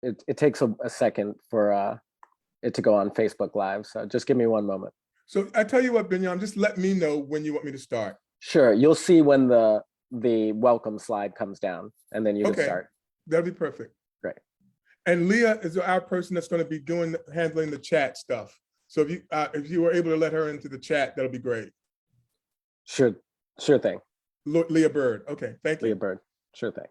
it takes a second for it to go on Facebook Live. So just give me one moment. So I tell you what, Binyam, just let me know when you want me to start. Sure. You'll see when the welcome slide comes down, and then you can start. That'll be perfect. Great. And Leah is our person that's going to be handling the chat stuff. So if you were able to let her into the chat, that'll be great. Sure thing. Leah Bird. Okay, thank you. Leah Bird. Sure thing.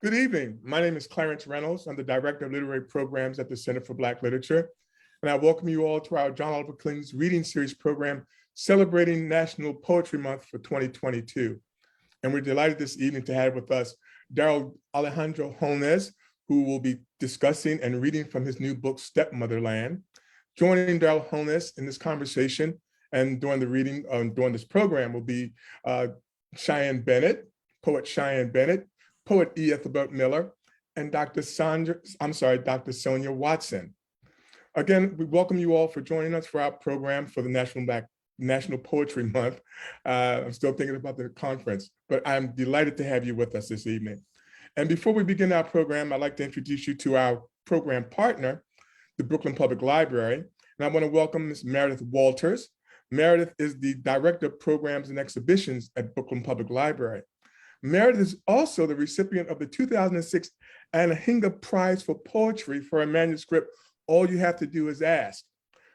Good evening. My name is Clarence Reynolds. I'm the Director of Literary Programs at the Center for Black Literature. And I welcome you all to our John Oliver King's Reading Series program celebrating National Poetry Month for 2022. And we're delighted this evening to have with us Daryl Alejandro Holness, who will be discussing and reading from his new book, Stepmotherland. Joining Daryl Holness in this conversation and during the reading, during this program will be Cheyenne Bennett, poet Cheyenne Bennett, poet E. Ethelbert Miller, and Dr. Sonia Watson. Again, we welcome you all for joining us for our program for the National Poetry Month. I'm still thinking about the conference, but I'm delighted to have you with us this evening. And before we begin our program, I'd like to introduce you to our program partner, the Brooklyn Public Library. And I want to welcome Ms. Meredith Walters. Meredith is the Director of Programs and Exhibitions at Brooklyn Public Library. Meredith is also the recipient of the 2006 Anhinga Prize for Poetry for her manuscript, All You Have to Do Is Ask.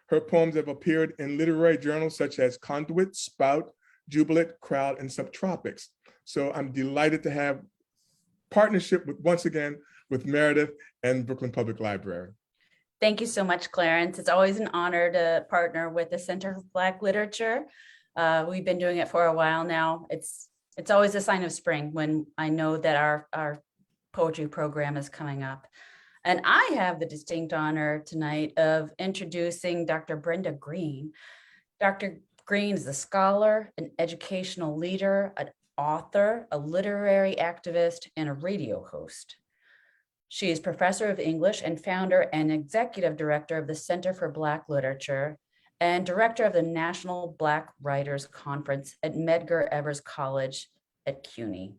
Her poems have appeared in literary journals such as Conduit, Spout, Jubilant, Crowd, and Subtropics. So I'm delighted to have partnership once again with Meredith and Brooklyn Public Library. Thank you so much, Clarence. It's always an honor to partner with the Center for Black Literature. We've been doing it for a while now. It's always a sign of spring when I know that our poetry program is coming up. And I have the distinct honor tonight of introducing Dr. Brenda Green. Dr. Green is a scholar, an educational leader, an author, a literary activist, and a radio host. She is professor of English and founder and executive director of the Center for Black Literature and director of the National Black Writers Conference at Medgar Evers College at CUNY.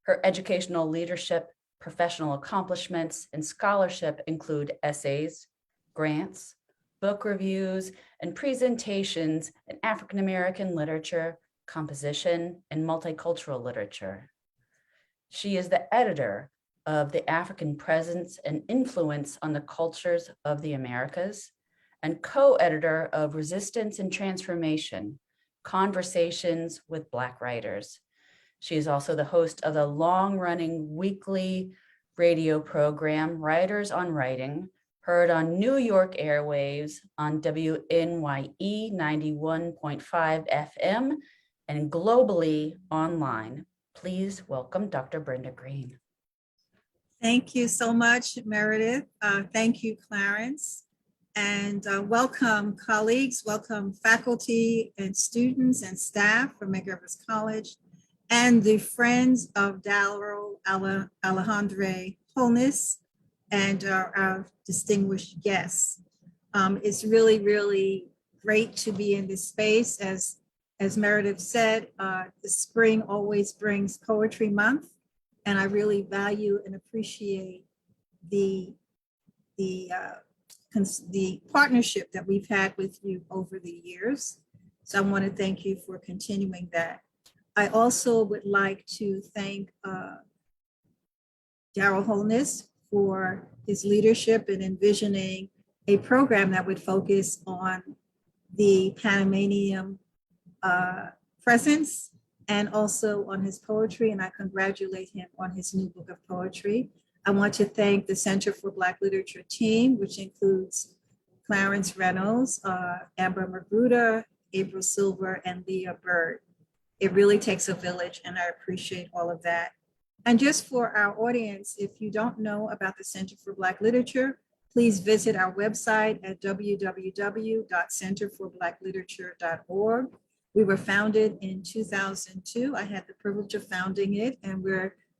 Her educational leadership, professional accomplishments, and scholarship include essays, grants, book reviews, and presentations in African American literature, composition, and multicultural literature. She is the editor of The African Presence and Influence on the Cultures of the Americas, and co-editor of Resistance and Transformation, Conversations with Black Writers. She is also the host of the long-running weekly radio program, Writers on Writing, heard on New York airwaves on WNYE 91.5 FM and globally online. Please welcome Dr. Brenda Green. Thank you so much, Meredith. Thank you, Clarence. And welcome colleagues, welcome faculty and students and staff from Medgar Evers College and the friends of Daryl Alejandro Holness and our distinguished guests. It's really, really great to be in this space. As Meredith said, the spring always brings Poetry Month, and I really value and appreciate the partnership that we've had with you over the years. So I want to thank you for continuing that. I also would like to thank Daryl Holness for his leadership in envisioning a program that would focus on the Panamanian presence and also on his poetry, and I congratulate him on his new book of poetry. I want to thank the Center for Black Literature team, which includes Clarence Reynolds, Amber Magruder, April Silver, and Leah Bird. It really takes a village, and I appreciate all of that. And just for our audience, if you don't know about the Center for Black Literature, please visit our website at www.centerforblackLiterature.org. We were founded in 2002. I had the privilege of founding it, and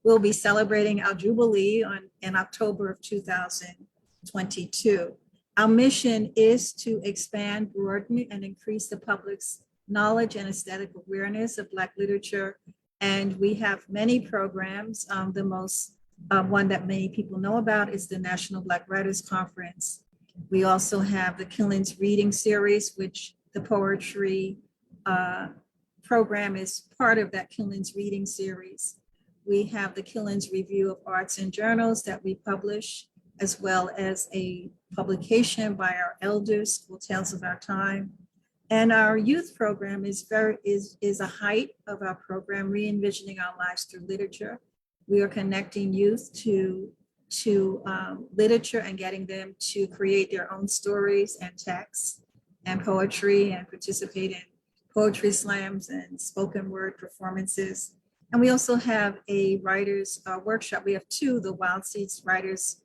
we'll be celebrating our jubilee in October of 2022. Our mission is to expand, broaden, and increase the public's knowledge and aesthetic awareness of Black literature. And we have many programs. The most one that many people know about is the National Black Writers Conference. We also have the Killings Reading Series, which the poetry program is part of that Killings Reading Series. We have the Killings Review of Arts and Journals that we publish, as well as a publication by our elders, School Tales of Our Time. And our youth program is a height of our program, Re-envisioning Our Lives Through Literature. We are connecting youth to literature and getting them to create their own stories and texts and poetry and participate in poetry slams and spoken word performances. And we also have a writers workshop. We have two, the Wild Seeds Writers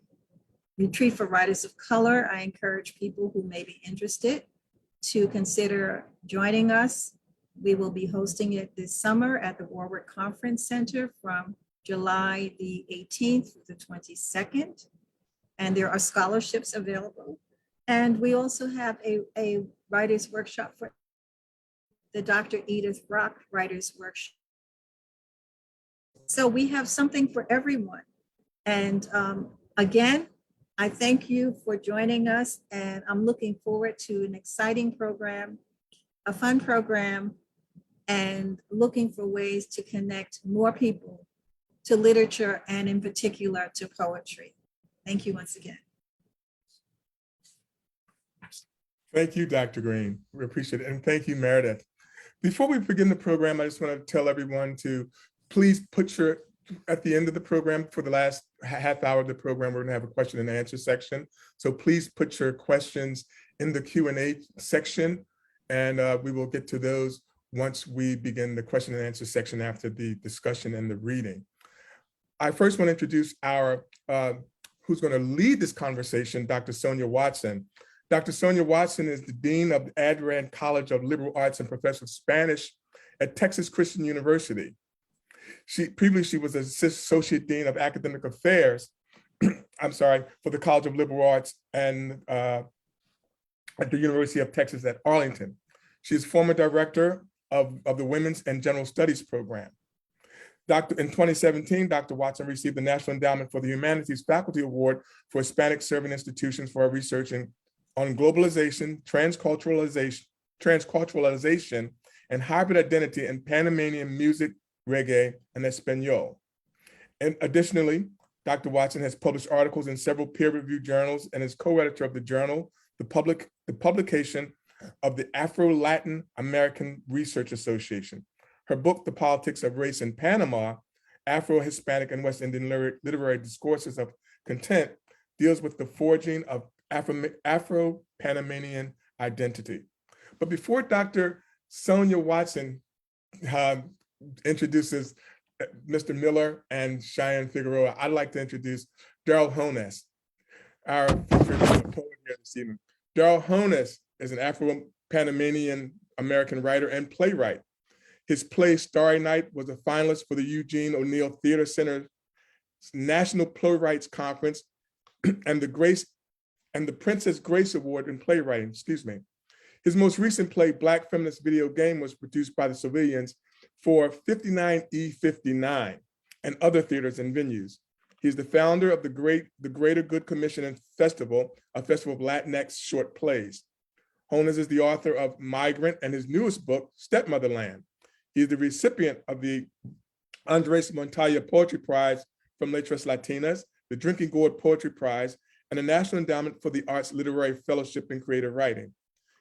Retreat for Writers of Color. I encourage people who may be interested to consider joining us. We will be hosting it this summer at the Warwick Conference Center from July the 18th through the 22nd. And there are scholarships available. And we also have a writers workshop for the Dr. Edith Rock Writers Workshop. So we have something for everyone. And again, I thank you for joining us, and I'm looking forward to an exciting program, a fun program, and looking for ways to connect more people to literature and in particular to poetry. Thank you once again. Thank you, Dr. Green. We appreciate it. And thank you, Meredith. Before we begin the program, I just want to tell everyone to please at the end of the program, for the last half hour of the program, we're going to have a question and answer section. So please put your questions in the Q&A section, and we will get to those once we begin the question and answer section after the discussion and the reading. I first want to introduce our, who's going to lead this conversation, Dr. Sonia Watson. Dr. Sonia Watson is the Dean of the Adrain College of Liberal Arts and Professor of Spanish at Texas Christian University. Previously, she was Associate Dean of Academic Affairs, for the College of Liberal Arts and at the University of Texas at Arlington. She is former director of the Women's and General Studies program. In 2017, Dr. Watson received the National Endowment for the Humanities Faculty Award for Hispanic Serving Institutions for her research on globalization, transculturalization, and hybrid identity in Panamanian music, reggae, and Espanol. And additionally, Dr. Watson has published articles in several peer-reviewed journals and is co-editor of the journal, the publication of the Afro-Latin American Research Association. Her book, The Politics of Race in Panama, Afro-Hispanic and West Indian Literary Discourses of Content, deals with the forging of Afro-Panamanian identity. But before Dr. Sonia Watson introduces Mr. Miller and Cheyenne Figueroa, I'd like to introduce Daryl Honus, our featured poet here this evening. Daryl Honus is an Afro-Panamanian American writer and playwright. His play Starry Night was a finalist for the Eugene O'Neill Theater Center's National Playwrights Conference and the Princess Grace Award in playwriting, His most recent play, Black Feminist Video Game, was produced by the Civilians for 59E59 and other theaters and venues. He's the founder of the Greater Good Commission and Festival, a festival of Latinx short plays. Honus is the author of Migrant and his newest book, Stepmotherland. He is the recipient of the Andres Montoya Poetry Prize from Letras Latinas, the Drinking Gourd Poetry Prize, and the National Endowment for the Arts Literary Fellowship in Creative Writing.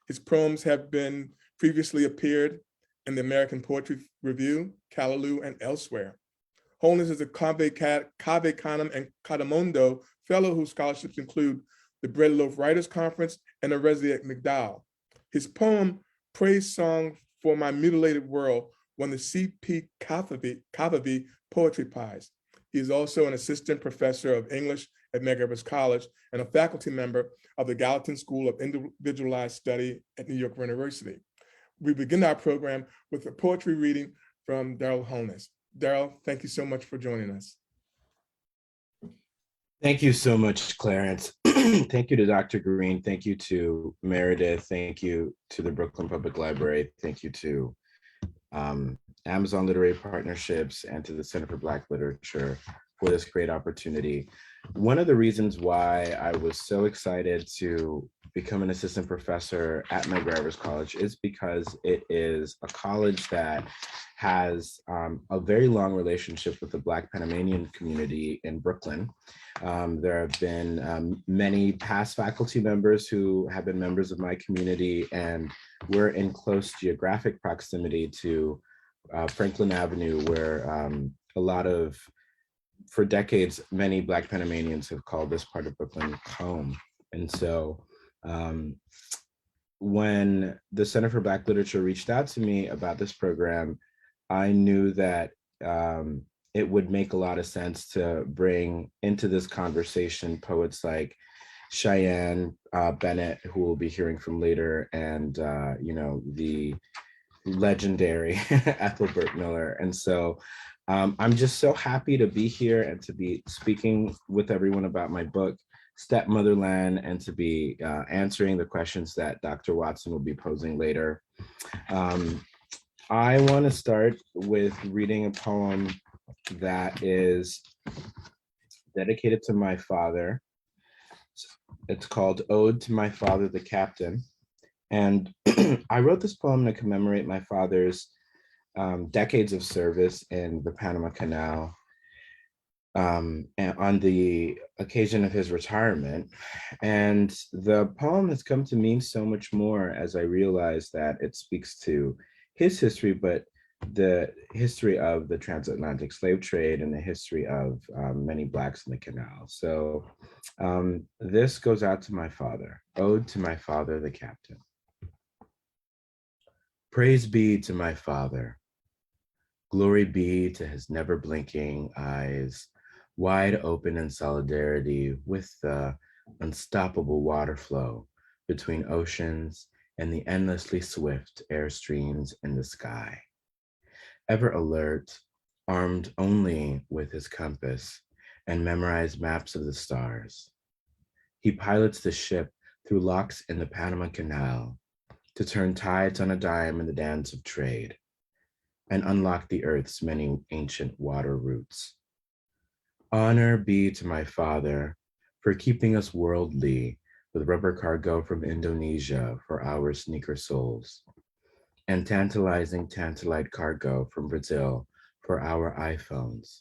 His poems have been previously appeared in the American Poetry Review, Callaloo, and elsewhere. Honus is a Cave Canem and Cadamondo Fellow whose scholarships include the Bread Loaf Writers Conference and Arezia McDowell. His poem, Praise Song for My Mutilated World, won the C.P. Cavavy Poetry Prize. He is also an assistant professor of English at Medgar Evers College and a faculty member of the Gallatin School of Individualized Study at New York University. We begin our program with a poetry reading from Daryl Holness. Daryl, thank you so much for joining us. Thank you so much, Clarence. Thank you to Dr. Green. Thank you to Meredith. Thank you to the Brooklyn Public Library. Thank you to Amazon Literary Partnerships and to the Center for Black Literature for this great opportunity. One of the reasons why I was so excited to become an assistant professor at Medgar Evers College is because it is a college that has a very long relationship with the Black Panamanian community in Brooklyn. There have been many past faculty members who have been members of my community, and we're in close geographic proximity to Franklin Avenue, where for decades, many Black Panamanians have called this part of Brooklyn home. And so when the Center for Black Literature reached out to me about this program, I knew that it would make a lot of sense to bring into this conversation poets like Cheyenne Bennett, who we'll be hearing from later, and the legendary Ethelbert Miller. And so I'm just so happy to be here and to be speaking with everyone about my book, Stepmotherland, and to be answering the questions that Dr. Watson will be posing later. I want to start with reading a poem that is dedicated to my father. It's called Ode to My Father, the Captain. And I wrote this poem to commemorate my father's decades of service in the Panama Canal and on the occasion of his retirement. And the poem has come to mean so much more as I realize that it speaks to his history, but the history of the transatlantic slave trade and the history of many Blacks in the canal. So this goes out to my father. Ode to my father, the captain. Praise be to my father. Glory be to his never blinking eyes, wide open in solidarity with the unstoppable water flow between oceans and the endlessly swift air streams in the sky. Ever alert, armed only with his compass and memorized maps of the stars. He pilots the ship through locks in the Panama Canal to turn tides on a dime in the dance of trade and unlock the earth's many ancient water routes. Honor be to my father for keeping us worldly with rubber cargo from Indonesia for our sneaker soles, and tantalizing tantalite cargo from Brazil for our iPhones,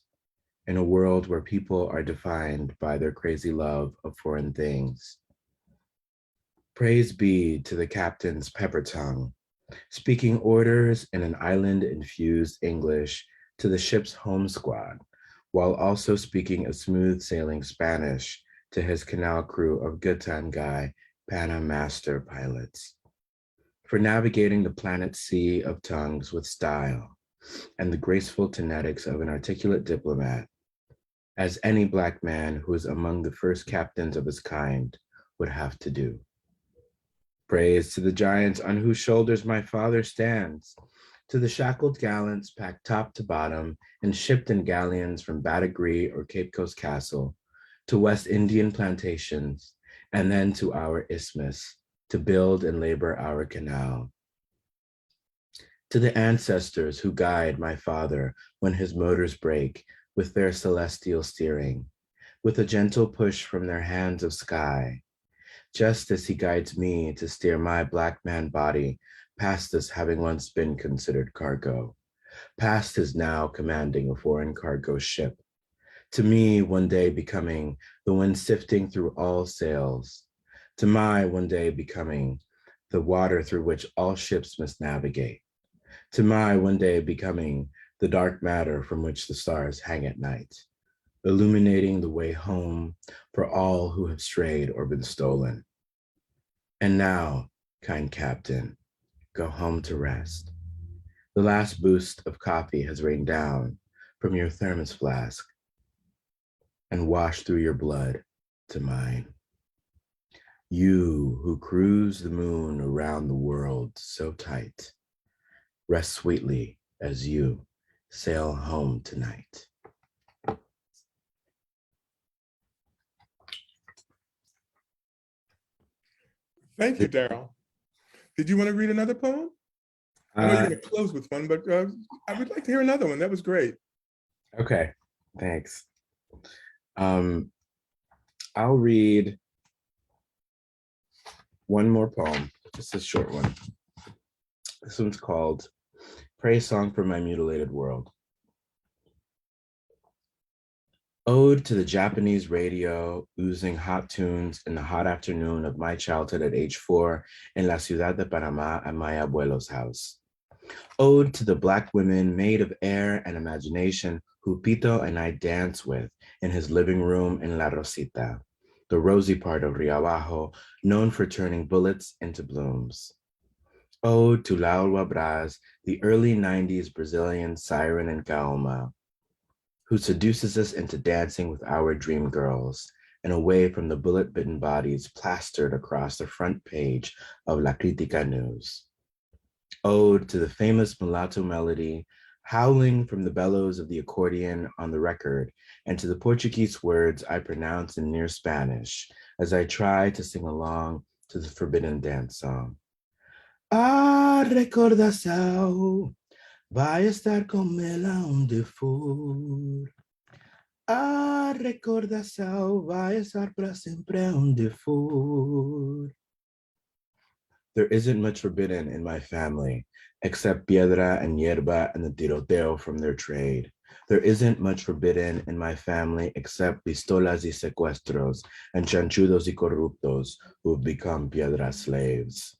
in a world where people are defined by their crazy love of foreign things. Praise be to the captain's pepper tongue, speaking orders in an island-infused English to the ship's home squad, while also speaking a smooth sailing Spanish to his canal crew of good time guy, Panama master pilots, for navigating the planet's sea of tongues with style and the graceful tenetics of an articulate diplomat, as any Black man who is among the first captains of his kind would have to do. Praise to the giants on whose shoulders my father stands, to the shackled gallants packed top to bottom and shipped in galleons from Badagree or Cape Coast Castle to West Indian plantations, and then to our isthmus to build and labor our canal. To the ancestors who guide my father when his motors break with their celestial steering, with a gentle push from their hands of sky, just as he guides me to steer my Black man body past this having once been considered cargo, past his now commanding a foreign cargo ship, to me one day becoming the wind sifting through all sails, to my one day becoming the water through which all ships must navigate, to my one day becoming the dark matter from which the stars hang at night, illuminating the way home for all who have strayed or been stolen. And now, kind captain, go home to rest. The last boost of coffee has rained down from your thermos flask and washed through your blood to mine. You who cruise the moon around the world so tight, rest sweetly as you sail home tonight. Thank you, Daryl. Did you want to read another poem? I know you're going to close with one, but I would like to hear another one. That was great. Okay, thanks. I'll read one more poem, just a short one. This one's called Praise Song for My Mutilated World. Ode to the Japanese radio, oozing hot tunes in the hot afternoon of my childhood at age 4 in La Ciudad de Panama at my abuelo's house. Ode to the Black women made of air and imagination who Pito and I dance with in his living room in La Rosita, the rosy part of Rio Abajo, known for turning bullets into blooms. Ode to Laura Braz, the early 90s Brazilian siren in Kaoma, who seduces us into dancing with our dream girls and away from the bullet-bitten bodies plastered across the front page of La Crítica News. Ode to the famous mulatto melody howling from the bellows of the accordion on the record, and to the Portuguese words I pronounce in near Spanish as I try to sing along to the forbidden dance song. Ah, recordação, vai estar com ela onde for. Ah, recordação, vai estar para sempre onde for. There isn't much forbidden in my family, except piedra and hierba and the tiroteo from their trade. There isn't much forbidden in my family except pistolas y secuestros and chanchudos y corruptos who've become piedra slaves.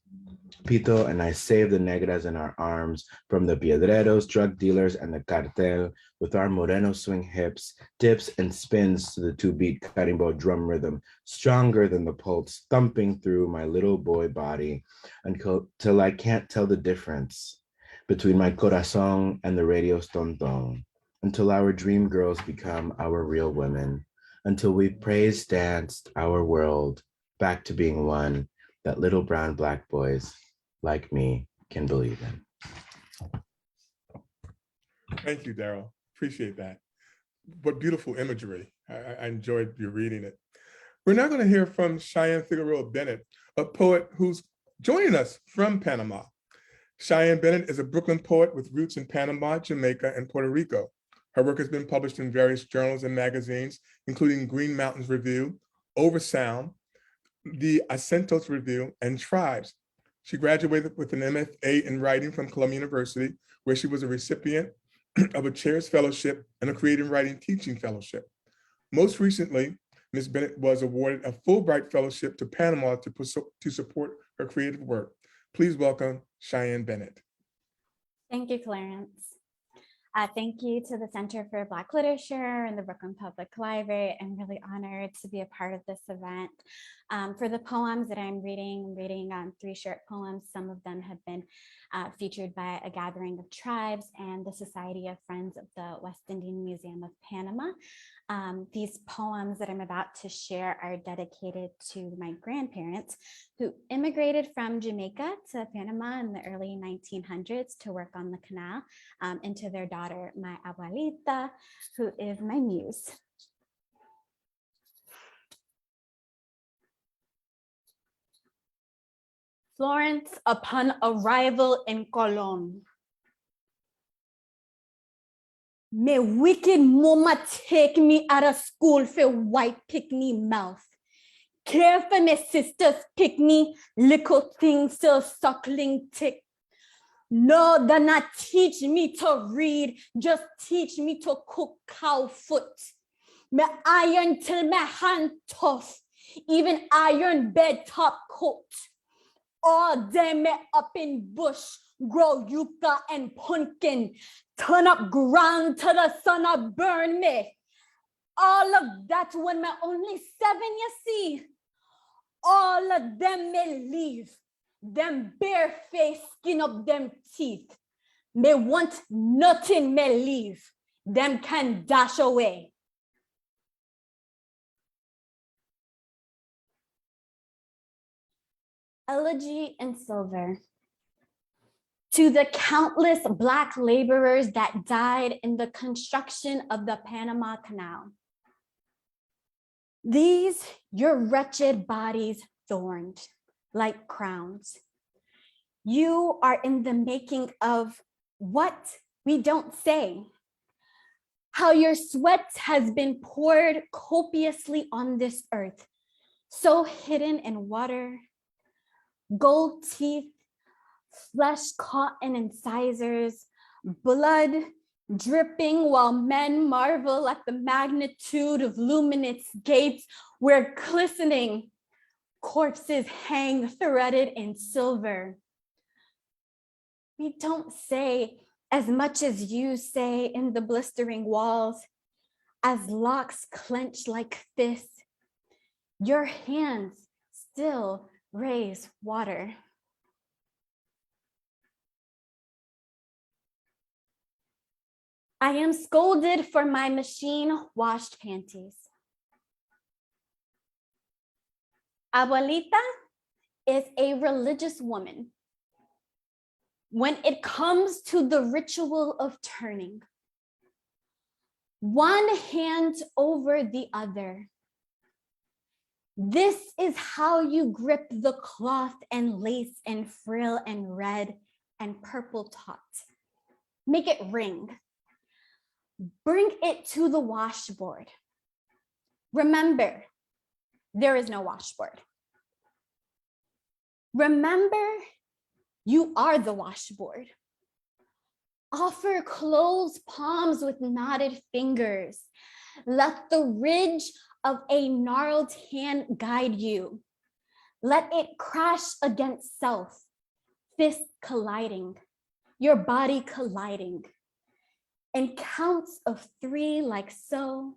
Pito and I saved the negras in our arms from the piedreros, drug dealers, and the cartel with our moreno swing hips, dips and spins to the 2-beat carimbo drum rhythm, stronger than the pulse thumping through my little boy body until I can't tell the difference between my corazón and the radio's tonton, until our dream girls become our real women, until we praise danced our world back to being one that little brown Black boys like me can believe in. Thank you, Daryl. Appreciate that. What beautiful imagery. I enjoyed you reading it. We're now going to hear from Cheyenne Figueroa Bennett, a poet who's joining us from Panama. Cheyenne Bennett is a Brooklyn poet with roots in Panama, Jamaica, and Puerto Rico. Her work has been published in various journals and magazines, including Green Mountains Review, Oversound, the Acentos Review, and Tribes. She graduated with an MFA in writing from Columbia University, where she was a recipient of a Chair's Fellowship and a Creative Writing Teaching Fellowship. Most recently, Ms. Bennett was awarded a Fulbright Fellowship to Panama to support her creative work. Please welcome Cheyenne Bennett. Thank you, Clarence. Thank you to the Center for Black Literature and the Brooklyn Public Library. I'm really honored to be a part of this event. For the poems that I'm reading 3 short poems. Some of them have been featured by a gathering of tribes and the Society of Friends of the West Indian Museum of Panama. These poems that I'm about to share are dedicated to my grandparents who immigrated from Jamaica to Panama in the early 1900s to work on the canal, and to their daughter, my abuelita, who is my muse. Florence upon arrival in Colon. May wicked mama take me out of school for white pickney mouth. Care for my sister's pickney, little thing still suckling tick. No, do not teach me to read, just teach me to cook cow foot. Me iron till my hand tough, even iron bed top coat. All day me up in bush, grow yucca and pumpkin, turn up ground till the sun up burn me. All of that when me only 7, you see. all of them may leave, them bare face, skin up them teeth. May want nothing may leave, them can dash away. Elegy in silver. To the countless Black laborers that died in the construction of the Panama Canal. These, your wretched bodies thorned like crowns. You are in the making of what we don't say. How your sweat has been poured copiously on this earth, so hidden in water, gold teeth, flesh caught in incisors, blood dripping while men marvel at the magnitude of luminous gates where glistening corpses hang threaded in silver. We don't say as much as you say in the blistering walls, as locks clench like fists, your hands still raise water. I am scolded for my machine-washed panties. Abuelita is a religious woman. When it comes to the ritual of turning, one hand over the other, this is how you grip the cloth and lace and frill and red and purple taut. Make it ring. Bring it to the washboard. Remember, there is no washboard. Remember, you are the washboard. Offer closed palms with knotted fingers. Let the ridge of a gnarled hand guide you. Let it crash against self, fist colliding, your body colliding. In counts of 3 like so,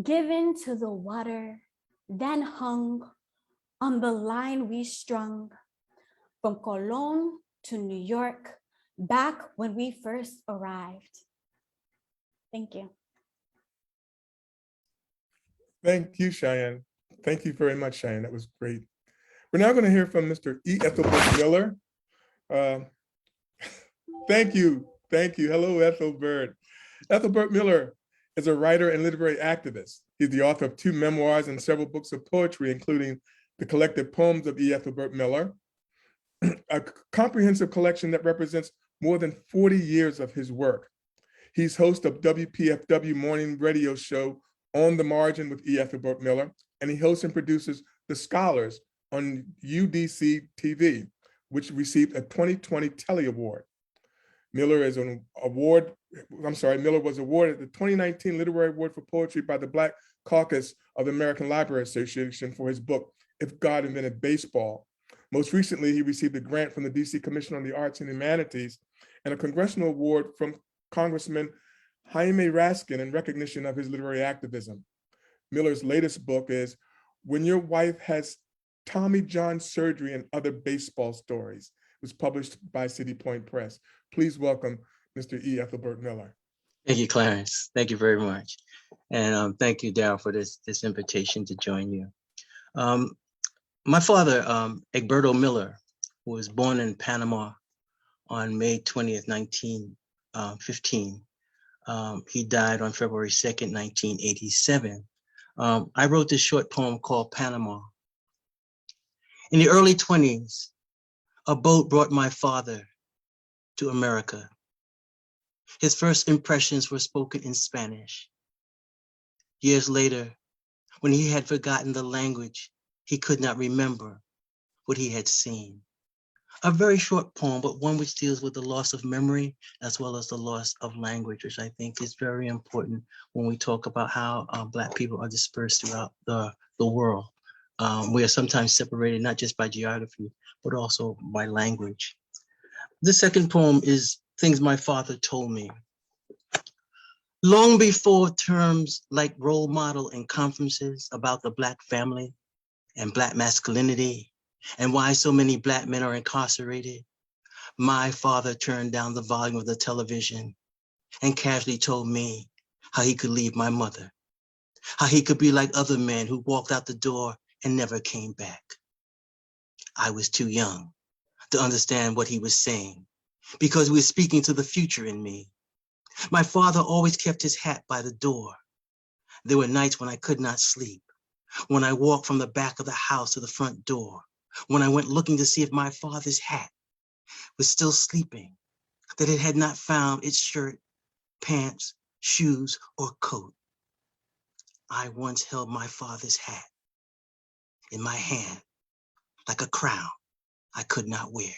given to the water, then hung on the line we strung from Colón to New York, back when we first arrived. Thank you. Thank you, Cheyenne. Thank you very much, Cheyenne. That was great. We're now going to hear from Mr. E. Ethelbert Miller. Thank you. Thank you. Hello, Ethelbert. Ethelbert Miller is a writer and literary activist. He's the author of 2 memoirs and several books of poetry, including the collected poems of E. Ethelbert Miller, a comprehensive collection that represents more than 40 years of his work. He's host of WPFW morning radio show On the Margin with E. Ethelbert Miller, and he hosts and produces The Scholars on UDC TV, which received a 2020 Telly Award. Miller was awarded the 2019 Literary Award for Poetry by the Black Caucus of the American Library Association for his book, If God Invented Baseball. Most recently, he received a grant from the DC Commission on the Arts and Humanities and a congressional award from Congressman Jaime Raskin in recognition of his literary activism. Miller's latest book is When Your Wife Has Tommy John Surgery and Other Baseball Stories. It was published by City Point Press. Please welcome Mr. E. Ethelbert Miller. Thank you, Clarence. Thank you very much. And thank you, Darryl, for this invitation to join you. My father, Egberto Miller, was born in Panama on May 20th, 1915. He died on February 2nd, 1987. I wrote this short poem called Panama. In the early 20s, a boat brought my father to America. His first impressions were spoken in Spanish. Years later, when he had forgotten the language, he could not remember what he had seen. A very short poem, but one which deals with the loss of memory as well as the loss of language, which I think is very important when we talk about how Black people are dispersed throughout the world. We are sometimes separated not just by geography, but also by language. The second poem is Things My Father Told Me. Long before terms like role model in conferences about the Black family and Black masculinity and why so many Black men are incarcerated, my father turned down the volume of the television and casually told me how he could leave my mother, how he could be like other men who walked out the door and never came back. I was too young to understand what he was saying because he was speaking to the future in me. My father always kept his hat by the door. There were nights when I could not sleep, when I walked from the back of the house to the front door, when I went looking to see if my father's hat was still sleeping, that it had not found its shirt, pants, shoes, or coat. I once held my father's hat in my hand like a crown I could not wear.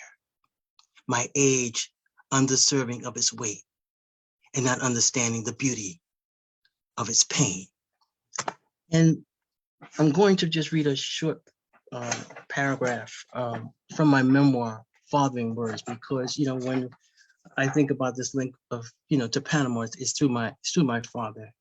My age undeserving of its weight and not understanding the beauty of its pain. And I'm going to just read a short paragraph from my memoir, Fathering Words, because, you know, when I think about this link of, you know, to Panama, it's through my father.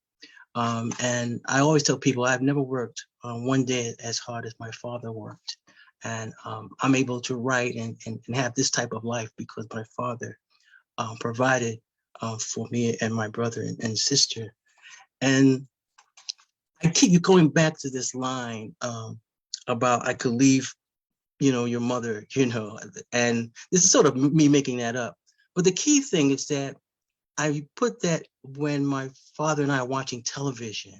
And I always tell people I've never worked one day as hard as my father worked. And I'm able to write and have this type of life because my father provided for me and my brother and sister. And I keep going back to this line about I could leave, you know, your mother, you know, and this is sort of me making that up. But the key thing is that I put that when my father and I are watching television,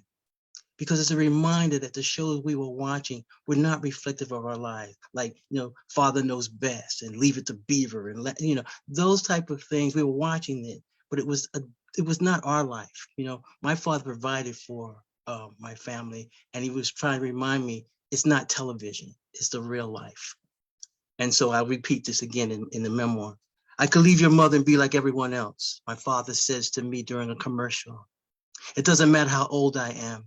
because it's a reminder that the shows we were watching were not reflective of our lives. Like, you know, Father Knows Best and Leave It to Beaver and, you know, those type of things. We were watching it, but it was not our life. You know, my father provided for my family, and he was trying to remind me it's not television, it's the real life. And so I'll repeat this again in the memoir. I could leave your mother and be like everyone else, my father says to me during a commercial. It doesn't matter how old I am.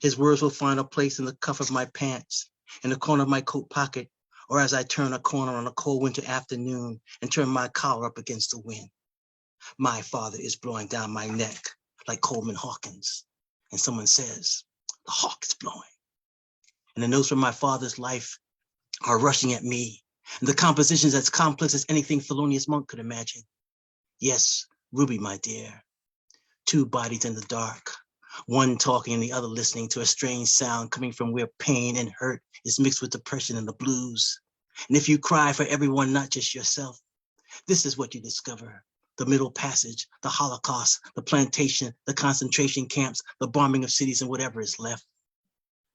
His words will find a place in the cuff of my pants, in the corner of my coat pocket, or as I turn a corner on a cold winter afternoon and turn my collar up against the wind. My father is blowing down my neck like Coleman Hawkins. And someone says, the hawk is blowing. And the notes from my father's life are rushing at me. And the composition's as complex as anything Thelonious Monk could imagine. Yes, Ruby, my dear. Two bodies in the dark, one talking and the other listening to a strange sound coming from where pain and hurt is mixed with depression and the blues. And if you cry for everyone, not just yourself, this is what you discover. The Middle Passage, the Holocaust, the plantation, the concentration camps, the bombing of cities and whatever is left.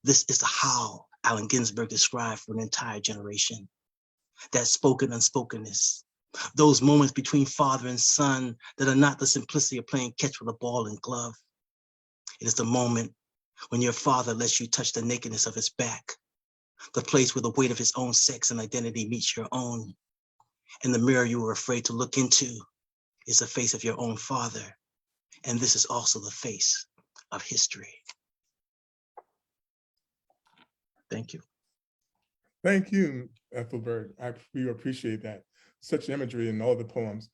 This is the how Allen Ginsberg described for an entire generation. That spoken unspokenness, those moments between father and son that are not the simplicity of playing catch with a ball and glove. It is the moment when your father lets you touch the nakedness of his back, the place where the weight of his own sex and identity meets your own. And the mirror you were afraid to look into is the face of your own father. And this is also the face of history. Thank you. Thank you, Ethelbert. We appreciate that. Such imagery in all the poems.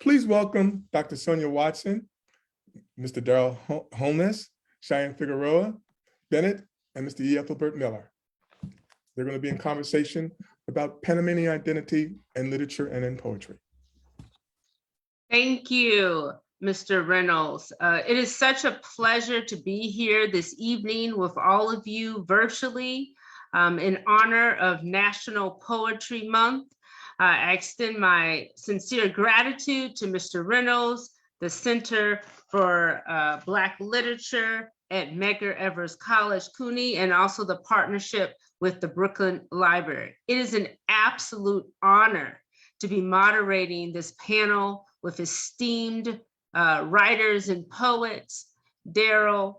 Please welcome Dr. Sonia Watson, Mr. Daryl Holness, Cheyenne Figueroa, Bennett, and Mr. E. Ethelbert Miller. They're going to be in conversation about Panamanian identity and literature and in poetry. Thank you, Mr. Reynolds. It is such a pleasure to be here this evening with all of you virtually in honor of National Poetry Month. I extend my sincere gratitude to Mr. Reynolds, the Center for Black Literature at Medgar Evers College, CUNY, and also the partnership with the Brooklyn Library. It is an absolute honor to be moderating this panel with esteemed writers and poets, Daryl,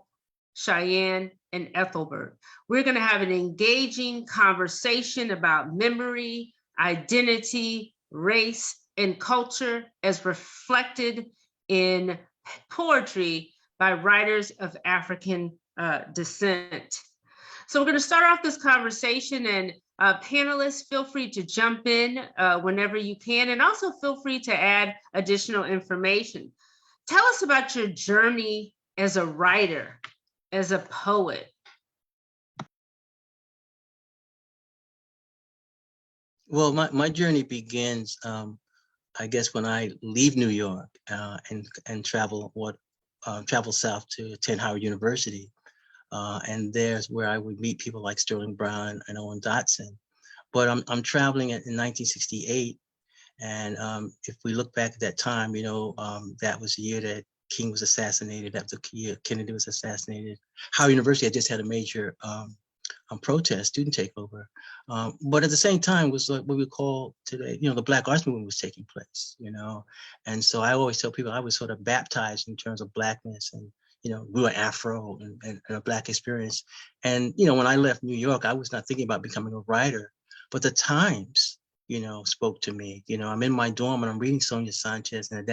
Cheyenne, and Ethelbert. We're going to have an engaging conversation about memory, identity, race, and culture as reflected in poetry by writers of African descent. So we're going to start off this conversation, and panelists, feel free to jump in whenever you can, and also feel free to add additional information. Tell us about your journey as a writer, as a poet. Well, my journey begins, I guess, when I leave New York and travel south to attend Howard University. And there's where I would meet people like Sterling Brown and Owen Dotson. But I'm traveling in 1968. And if we look back at that time, that was the year that King was assassinated, that was the year Kennedy was assassinated. Howard University had just had a major protest, student takeover. But at the same time was like what we call today, the Black Arts Movement was taking place, And so I always tell people I was sort of baptized in terms of Blackness and, we were Afro and a Black experience. And, when I left New York, I was not thinking about becoming a writer, but the times, spoke to me. I'm in my dorm and I'm reading Sonia Sanchez, and at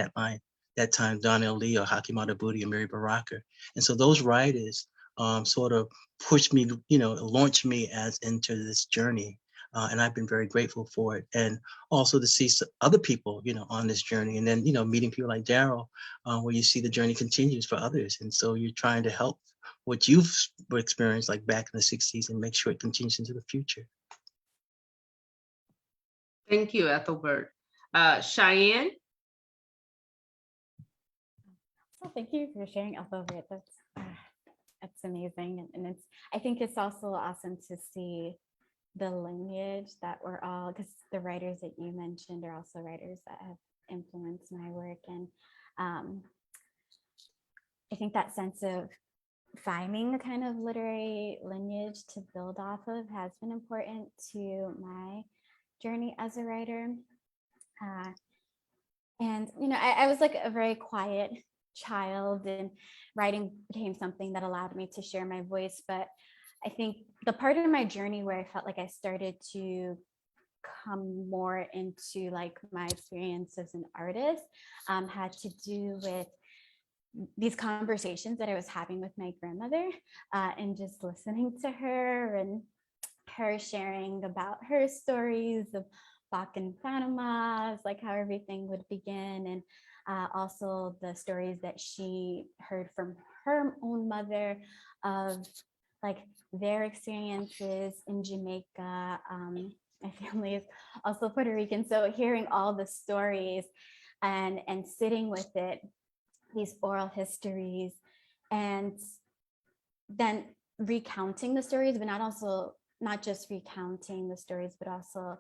that time, Donnell Lee or Haki Madhubuti and Mary Baraka. And so those writers sort of pushed me, launched me into this journey. And I've been very grateful for it. And also to see other people, on this journey. And then, meeting people like Daryl, where you see the journey continues for others. And so you're trying to help what you've experienced like back in the 60s and make sure it continues into the future. Thank you, Ethelbert. Cheyenne? So thank you for sharing, Ethelbert. That's amazing. And I think it's also awesome to see the lineage that we're all, because the writers that you mentioned are also writers that have influenced my work. And I think that sense of finding a kind of literary lineage to build off of has been important to my journey as a writer. And, I was like a very quiet child, and writing became something that allowed me to share my voice. But I think the part of my journey where I felt like I started to come more into like my experience as an artist had to do with these conversations that I was having with my grandmother and just listening to her and her sharing about her stories of back in Panama, like how everything would begin, and also the stories that she heard from her own mother of like their experiences in Jamaica. My family is also Puerto Rican, so hearing all the stories and sitting with it, these oral histories, and then recounting the stories, but not just recounting the stories, but also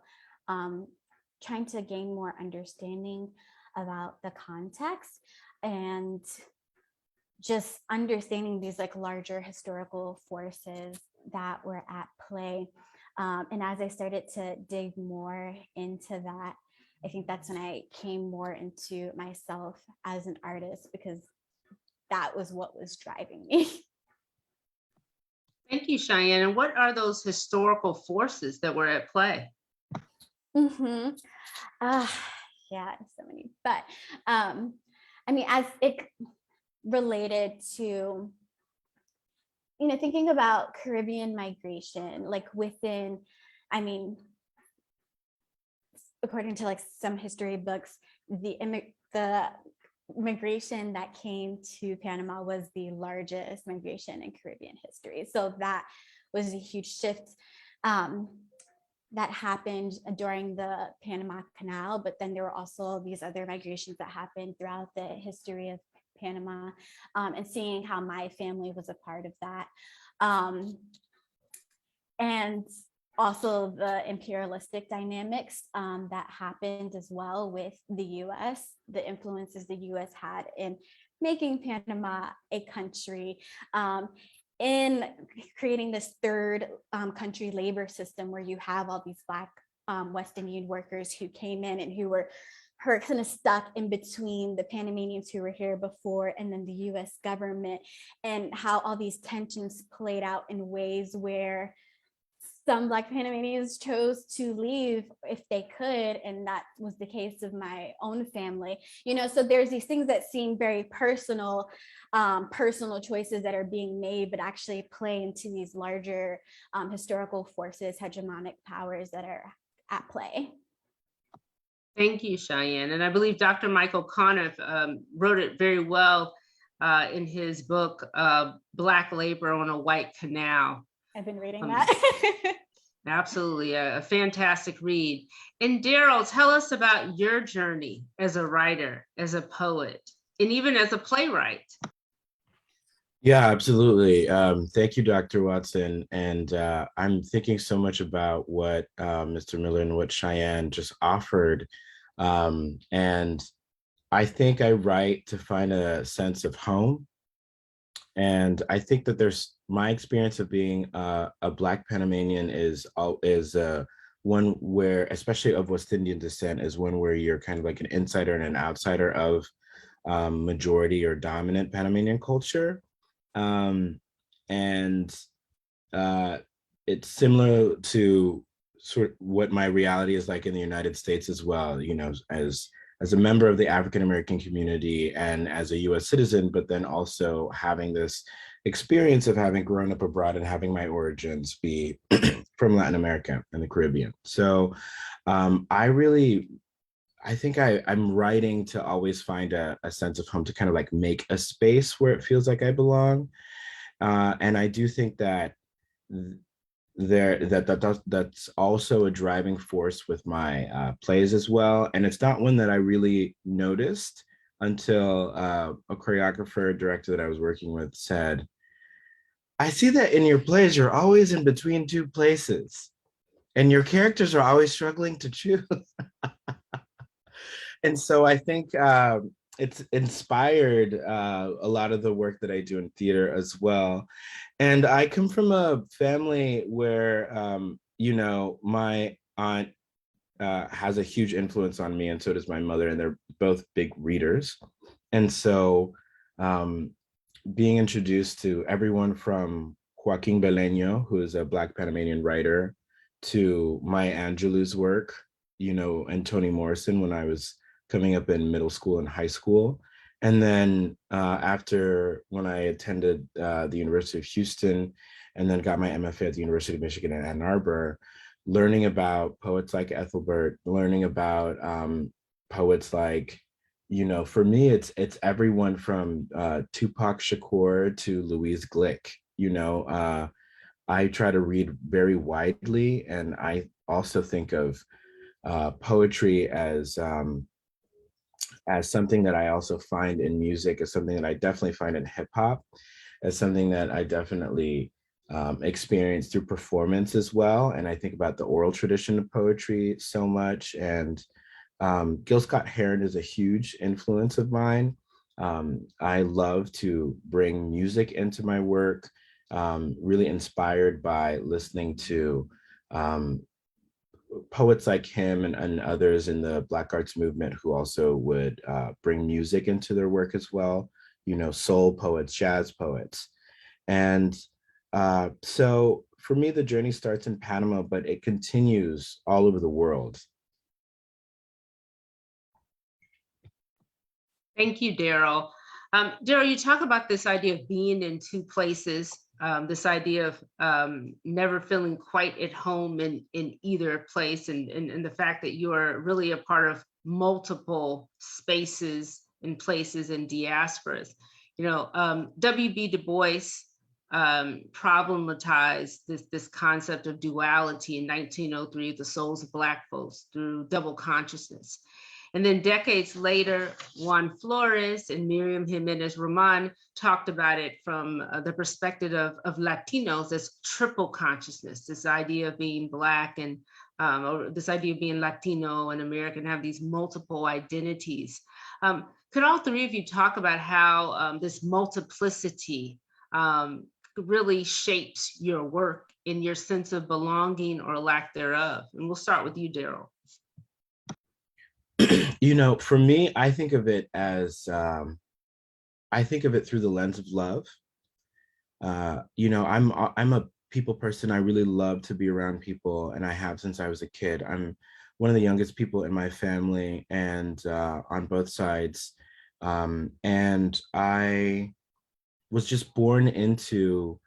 trying to gain more understanding about the context and just understanding these like larger historical forces that were at play. And as I started to dig more into that, I think that's when I came more into myself as an artist, because that was what was driving me. Thank you, Cheyenne. And what are those historical forces that were at play? Yeah, so many. But I mean, as it related to, thinking about Caribbean migration, like within, I mean, according to like some history books, the migration that came to Panama was the largest migration in Caribbean history. So that was a huge shift that happened during the Panama Canal, but then there were also these other migrations that happened throughout the history of Panama, and seeing how my family was a part of that. And also the imperialistic dynamics that happened as well with the US, the influences the US had in making Panama a country, in creating this third country labor system where you have all these Black West Indian workers who came in and who were kind of stuck in between the Panamanians who were here before and then the US government, and how all these tensions played out in ways where some Black Panamanians chose to leave if they could, and that was the case of my own family. So there's these things that seem very personal choices that are being made, but actually play into these larger historical forces, hegemonic powers that are at play. Thank you, Cheyenne. And I believe Dr. Michael Conniff wrote it very well in his book, Black Labor on a White Canal. I've been reading that. Absolutely, a fantastic read. And Daryl, tell us about your journey as a writer, as a poet, and even as a playwright. Yeah, absolutely. Thank you, Dr. Watson. And I'm thinking so much about what Mr. Miller and what Cheyenne just offered. And I think I write to find a sense of home. And I think that there's my experience of being a Black Panamanian is one where, especially of West Indian descent, is one where you're kind of like an insider and an outsider of majority or dominant Panamanian culture. And it's similar to sort of what my reality is like in the United States as well, you know, as a member of the African American community and as a US citizen, but then also having this experience of having grown up abroad and having my origins be from Latin America and the Caribbean. So I think I'm writing to always find a sense of home, to kind of like make a space where it feels like I belong. And I do think that that's also a driving force with my plays as well. And it's not one that I really noticed until a choreographer director that I was working with said, "I see that in your plays, you're always in between two places and your characters are always struggling to choose." And so I think it's inspired a lot of the work that I do in theater as well. And I come from a family where, you know, my aunt has a huge influence on me, and so does my mother, and they're both big readers. And so being introduced to everyone from Joaquin Beleño, who is a Black Panamanian writer, to Maya Angelou's work, you know, and Toni Morrison when I was coming up in middle school and high school. And then after when I attended the University of Houston and then got my MFA at the University of Michigan in Ann Arbor, learning about poets like Ethelbert, learning about poets like, you know, for me, it's everyone from Tupac Shakur to Louise Glick. You know, I try to read very widely, and I also think of poetry as something that I also find in music, as something that I definitely find in hip hop, as something that I definitely experience through performance as well. And I think about the oral tradition of poetry so much. And Gil Scott-Heron is a huge influence of mine. I love to bring music into my work, really inspired by listening to poets like him and others in the Black arts movement who also would bring music into their work as well, you know, soul poets, jazz poets. And so for me, the journey starts in Panama, but it continues all over the world. Thank you, Daryl. Daryl, you talk about this idea of being in two places, this idea of never feeling quite at home in either place, and the fact that you are really a part of multiple spaces and places and diasporas. You know, W.B. Du Bois problematized this concept of duality in 1903, The Souls of Black Folks, through double consciousness. And then decades later, Juan Flores and Miriam Jimenez Roman talked about it from the perspective of Latinos as triple consciousness, this idea of being Black and or this idea of being Latino and American, have these multiple identities. Could all three of you talk about how this multiplicity really shapes your work and your sense of belonging or lack thereof? And we'll start with you, Daryl. You know, for me, I think of it as, I think of it through the lens of love. You know, I'm a people person. I really love to be around people, and I have since I was a kid. I'm one of the youngest people in my family, and on both sides. And I was just born into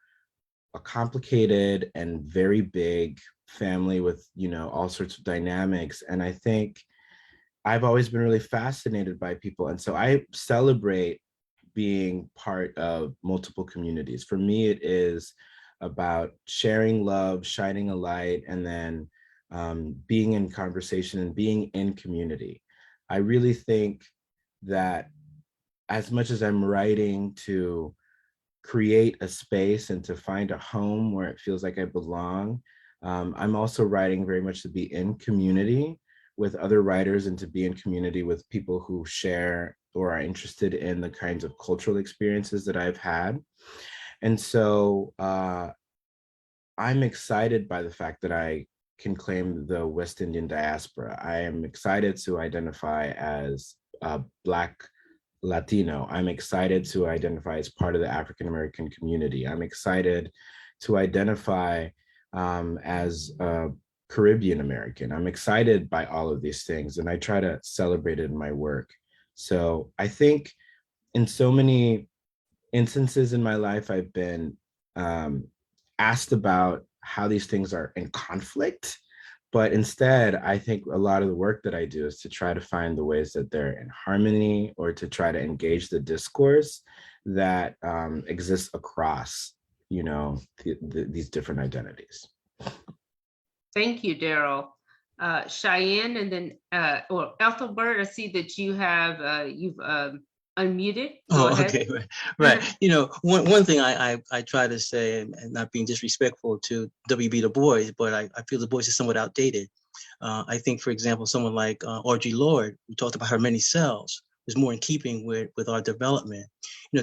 a complicated and very big family with, you know, all sorts of dynamics. And I think I've always been really fascinated by people. And so I celebrate being part of multiple communities. For me, it is about sharing love, shining a light, and then being in conversation and being in community. I really think that as much as I'm writing to create a space and to find a home where it feels like I belong, I'm also writing very much to be in community with other writers and to be in community with people who share or are interested in the kinds of cultural experiences that I've had. And so I'm excited by the fact that I can claim the West Indian diaspora. I am excited to identify as Black Latino. I'm excited to identify as part of the African American community. I'm excited to identify as a Caribbean American. I'm excited by all of these things, and I try to celebrate it in my work. So I think in so many instances in my life, I've been asked about how these things are in conflict. But instead, I think a lot of the work that I do is to try to find the ways that they're in harmony, or to try to engage the discourse that exists across, these different identities. Thank you, Daryl. Cheyenne, and then, or Ethelbert, I see that you have, you've unmuted. Go ahead. Okay, right. One thing I try to say, and not being disrespectful to W.B. Du Bois, but I feel Du Bois is somewhat outdated. I think, for example, someone like Audre Lorde, who talked about her many selves, was more in keeping with our development.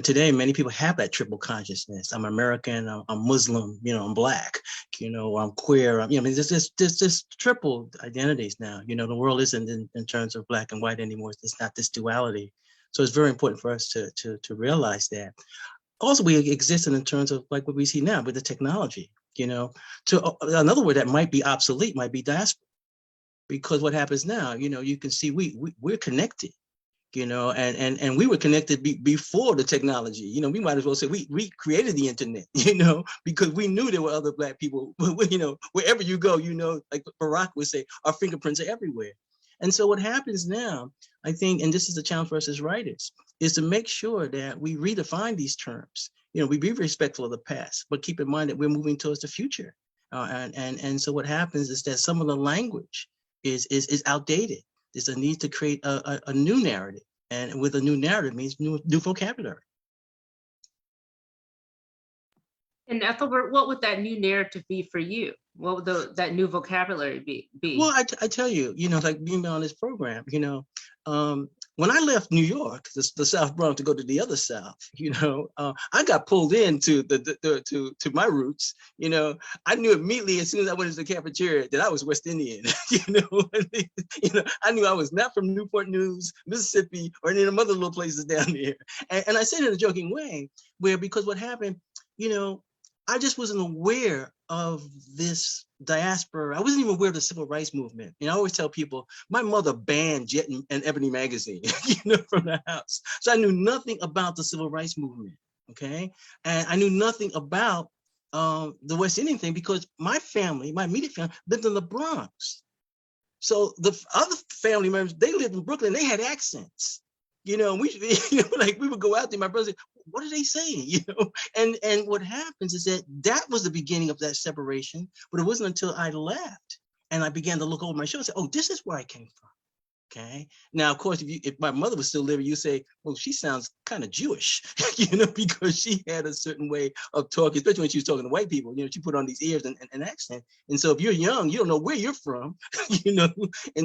Today, many people have that triple consciousness. I'm American, I'm Muslim, I'm Black, or I'm queer. There's just triple identities now. The world isn't in terms of Black and white anymore. It's not this duality. So it's very important for us to realize that. Also, we exist in terms of like what we see now with the technology, to another word that might be obsolete, might be diaspora. Because what happens now, you can see we're connected, and we were connected before the technology. We might as well say we created the internet, because we knew there were other Black people, wherever you go, like Barack would say, our fingerprints are everywhere. And so what happens now, I think, and this is a challenge for us as writers, is to make sure that we redefine these terms. We be respectful of the past, but keep in mind that we're moving towards the future. And so what happens is that some of the language is outdated. There's a need to create a new narrative. And with a new narrative means new vocabulary. And Ethelbert, what would that new narrative be for you? What would that new vocabulary be? Well, I tell you, like being on this program, when I left New York, the South Bronx, to go to the other South, I got pulled into to my roots. I knew immediately as soon as I went into the cafeteria that I was West Indian. I knew I was not from Newport News, Mississippi, or any of the other little places down there. And I said it in a joking way, because what happened, I just wasn't aware of this diaspora. I wasn't even aware of the civil rights movement. I always tell people, my mother banned Jet and Ebony magazine, from the house. So I knew nothing about the civil rights movement, okay? And I knew nothing about the West Indian thing, because my family, my immediate family, lived in the Bronx. So the other family members, they lived in Brooklyn, they had accents. We would go out there, my brother said, what are they saying? And what happens is that was the beginning of that separation, but it wasn't until I left and I began to look over my shoulder and say, oh, this is where I came from. Okay. Now, of course, if my mother was still living, you say, well, she sounds kind of Jewish, because she had a certain way of talking, especially when she was talking to white people. She put on these ears and accent. And so if you're young, you don't know where you're from, in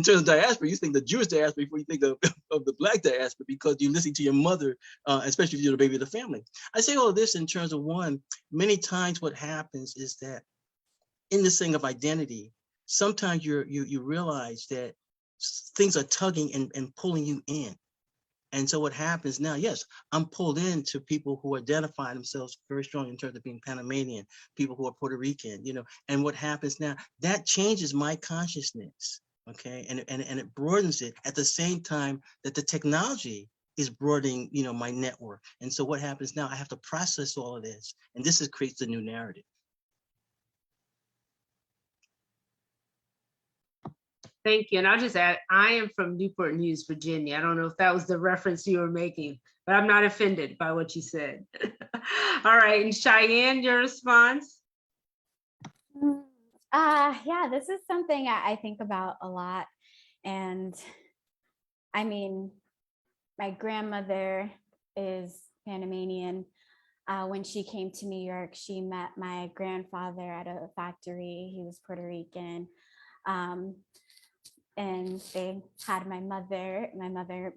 terms of diaspora, you think the Jewish diaspora before you think of the Black diaspora, because you're listening to your mother, especially if you're the baby of the family. I say all of this in terms of one, many times what happens is that in this thing of identity, sometimes you realize that things are tugging and pulling you in. And so what happens now, yes, I'm pulled into people who identify themselves very strongly in terms of being Panamanian, people who are Puerto Rican, and what happens now, that changes my consciousness, okay? And it broadens it at the same time that the technology is broadening, my network. And so what happens now, I have to process all of this, and this creates a new narrative. Thank you. And I'll just add, I am from Newport News, Virginia. I don't know if that was the reference you were making, but I'm not offended by what you said. All right. And Cheyenne, your response? Yeah, this is something I think about a lot. And I mean, my grandmother is Panamanian. When she came to New York, she met my grandfather at a factory. He was Puerto Rican. And they had my mother. My mother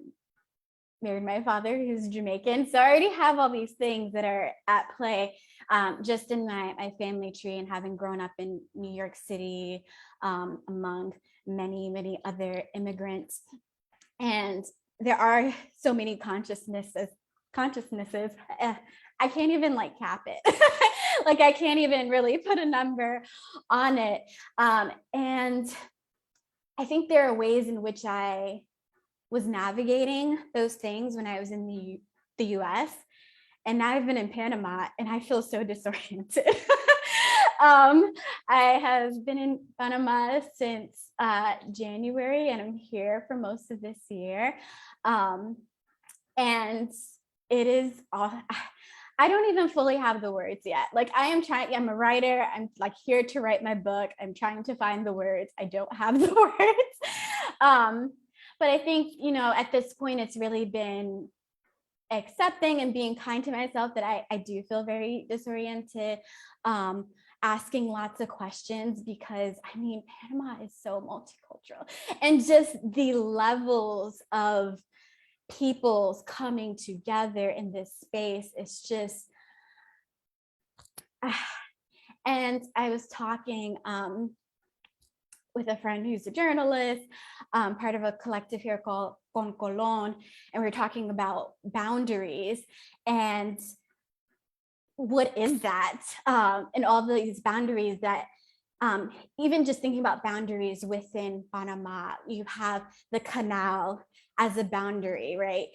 married my father, who's Jamaican. So I already have all these things that are at play just in my family tree, and having grown up in New York City among many, many other immigrants. And there are so many consciousnesses. I can't even like cap it. Like I can't even really put a number on it. And I think there are ways in which I was navigating those things when I was in the US. And now I've been in Panama and I feel so disoriented. I have been in Panama since January, and I'm here for most of this year. And it is all, I don't even fully have the words yet. Like I'm a writer. I'm like here to write my book. I'm trying to find the words. I don't have the words. But I think, at this point, it's really been accepting and being kind to myself that I do feel very disoriented, asking lots of questions, because Panama is so multicultural, and just the levels of people's coming together in this space is just, and I was talking with a friend who's a journalist, part of a collective here called Con Colon, and we were talking about boundaries and what is that, and all these boundaries that, even just thinking about boundaries within Panama, you have the canal as a boundary, right?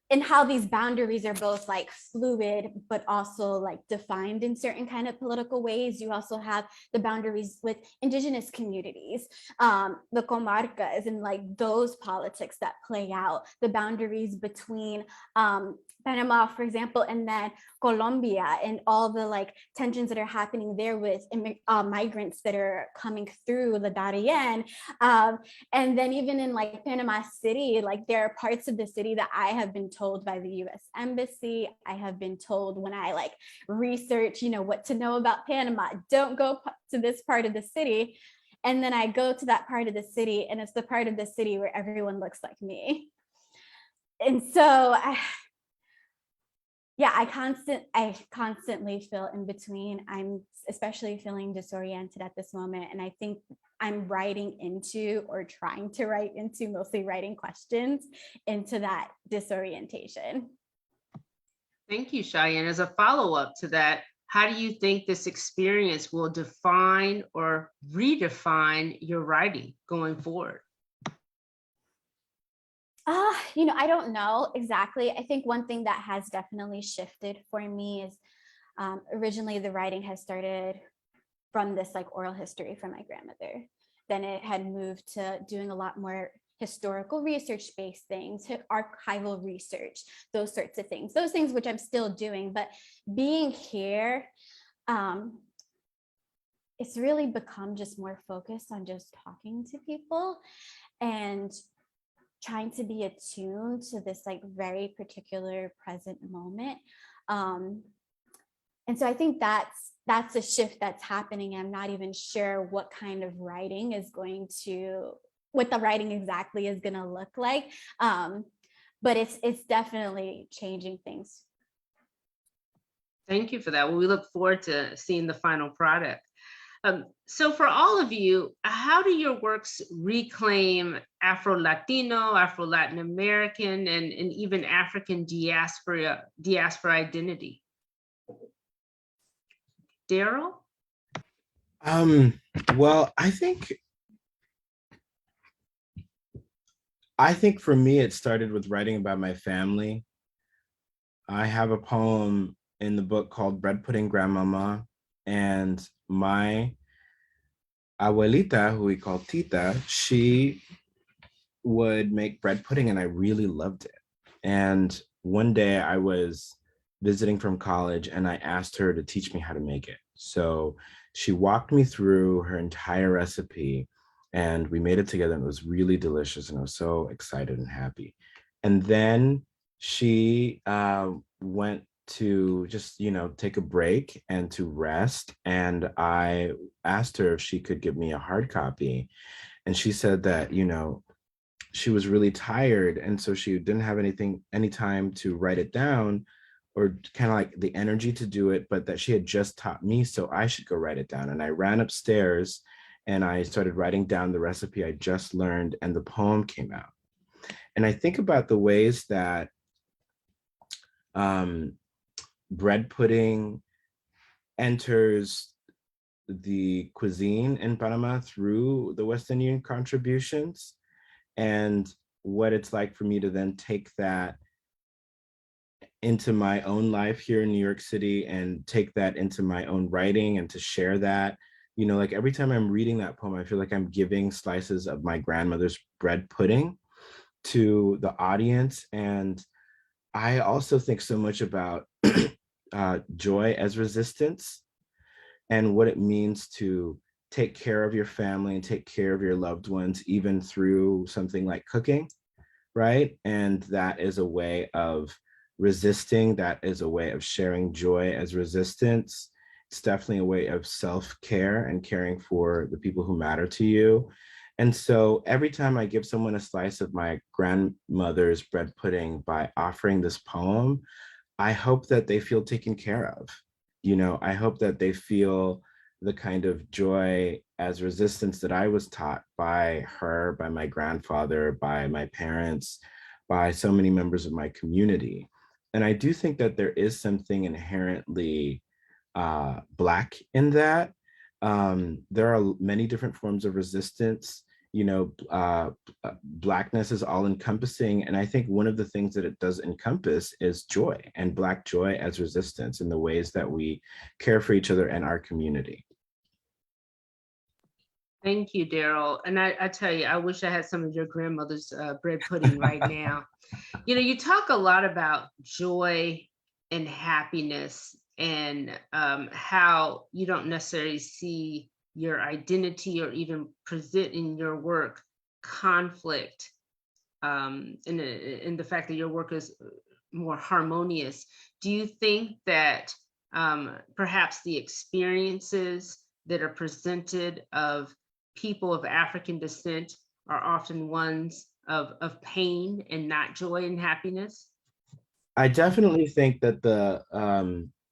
And how these boundaries are both like fluid, but also like defined in certain kind of political ways. You also have the boundaries with indigenous communities, the comarcas, and like those politics that play out, the boundaries between Panama, for example, and then Colombia, and all the like tensions that are happening there with migrants that are coming through the Darien. And then even in like Panama City, like there are parts of the city that I have been told by the US Embassy. I have been told when I like research, what to know about Panama, don't go to this part of the city. And then I go to that part of the city, and it's the part of the city where everyone looks like me. And so I constantly feel in between. I'm especially feeling disoriented at this moment. And I think I'm writing into, or trying to write into, mostly writing questions into that disorientation. Thank you, Cheyenne. As a follow-up to that, how do you think this experience will define or redefine your writing going forward? I don't know exactly. I think one thing that has definitely shifted for me is originally the writing has started from this like oral history from my grandmother. Then it had moved to doing a lot more historical research-based things, archival research, those sorts of things, which I'm still doing. But being here, it's really become just more focused on just talking to people and trying to be attuned to this like very particular present moment. And so I think that's a shift that's happening. I'm not even sure what kind of writing is what the writing exactly is going to look like. But it's definitely changing things. Thank you for that. Well, we look forward to seeing the final product. So for all of you, how do your works reclaim Afro-Latino, Afro-Latin American, and even African diaspora identity? Daryl? Well, I think for me, it started with writing about my family. I have a poem in the book called Bread Pudding Grandmama, and my abuelita, who we call Tita, she would make bread pudding and I really loved it. And one day I was visiting from college and I asked her to teach me how to make it. So She walked me through her entire recipe and we made it together and it was really delicious and I was so excited and happy. And then she went to just, take a break and to rest. And I asked her if she could give me a hard copy. And she said that, she was really tired. And so she didn't have any time to write it down or kind of like the energy to do it, but that she had just taught me, so I should go write it down. And I ran upstairs and I started writing down the recipe I just learned and the poem came out. And I think about the ways that bread pudding enters the cuisine in Panama through the West Indian contributions and what it's like for me to then take that into my own life here in New York City and take that into my own writing and to share that. Like every time I'm reading that poem, I feel like I'm giving slices of my grandmother's bread pudding to the audience. And I also think so much about joy as resistance and what it means to take care of your family and take care of your loved ones, even through something like cooking, right? And that is a way of resisting, that is a way of sharing joy as resistance. It's definitely a way of self-care and caring for the people who matter to you. And so every time I give someone a slice of my grandmother's bread pudding by offering this poem, I hope that they feel taken care of. I hope that they feel the kind of joy as resistance that I was taught by her, by my grandfather, by my parents, by so many members of my community. And I do think that there is something inherently Black in that. There are many different forms of resistance. Blackness is all encompassing. And I think one of the things that it does encompass is joy and Black joy as resistance in the ways that we care for each other and our community. Thank you, Daryl. And I tell you, I wish I had some of your grandmother's bread pudding right now. You talk a lot about joy and happiness and how you don't necessarily see your identity or even present in your work conflict in the fact that your work is more harmonious. Do you think that perhaps the experiences that are presented of people of African descent are often ones of pain and not joy and happiness? I definitely think that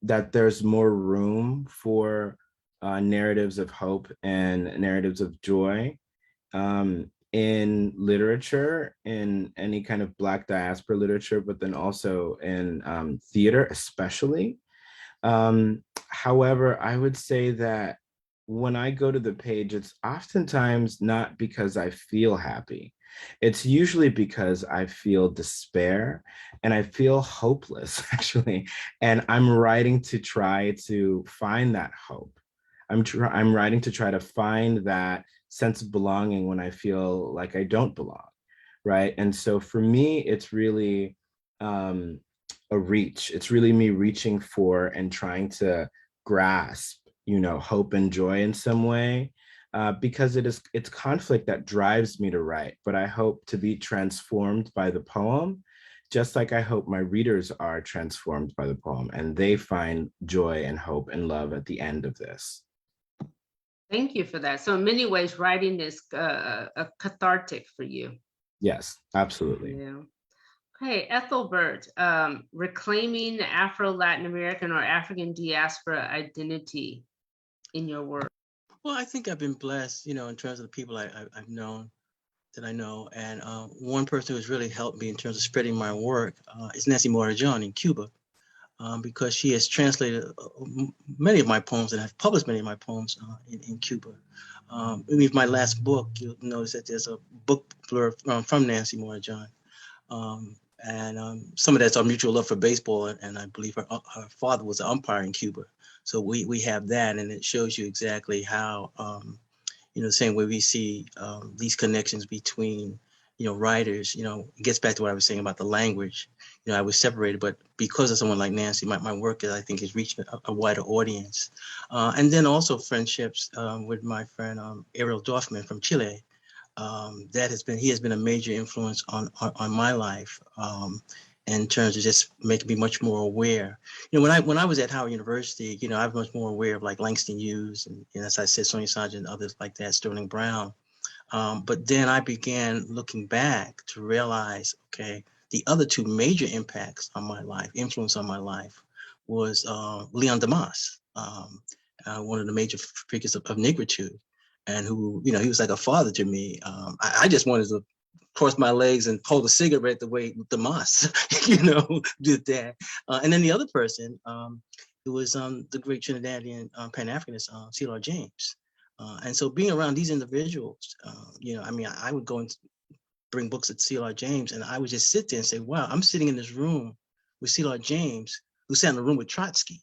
that there's more room for narratives of hope and narratives of joy in literature, in any kind of Black diaspora literature, but then also in theater, especially. However, I would say that when I go to the page, it's oftentimes not because I feel happy. It's usually because I feel despair and I feel hopeless, actually. And I'm writing to try to find that hope. I'm writing to try to find that sense of belonging when I feel like I don't belong, right? And so for me, it's really a reach. It's really me reaching for and trying to grasp hope and joy in some way, because it's conflict that drives me to write. But I hope to be transformed by the poem, just like I hope my readers are transformed by the poem and they find joy and hope and love at the end of this. Thank you for that. So in many ways, writing is a cathartic for you. Yes, absolutely. Yeah. Okay, Ethelbert, reclaiming the Afro-Latin American or African diaspora identity in your work. Well, I think I've been blessed, in terms of the people I've known that I know. And one person who's really helped me in terms of spreading my work is Nancy Morajan in Cuba, because she has translated many of my poems and have published many of my poems in Cuba. Even my last book, you'll notice that there's a book blurb from Nancy Morajan. And some of that's our mutual love for baseball, and I believe her father was an umpire in Cuba. So we have that, and it shows you exactly how, the same way we see these connections between writers, it gets back to what I was saying about the language. I was separated, but because of someone like Nancy, my work, I think, has reached a wider audience. And then also friendships with my friend Ariel Dorfman from Chile. He has been a major influence on my life in terms of just making me much more aware. When I was at Howard University, I was much more aware of like Langston Hughes and as I said, Sonia Sargent and others like that, Sterling Brown. But then I began looking back to realize, okay, the other two major impacts on my life, influence on my life, was Leon Demas, one of the major figures of negritude, and who, he was like a father to me. I just wanted to cross my legs and hold a cigarette the way Demas, did that. And then the other person, it was the great Trinidadian Pan-Africanist, CeeLard James. And so being around these individuals, I would go and bring books at CeeLard James, and I would just sit there and say, wow, I'm sitting in this room with CeeLard James, who sat in the room with Trotsky.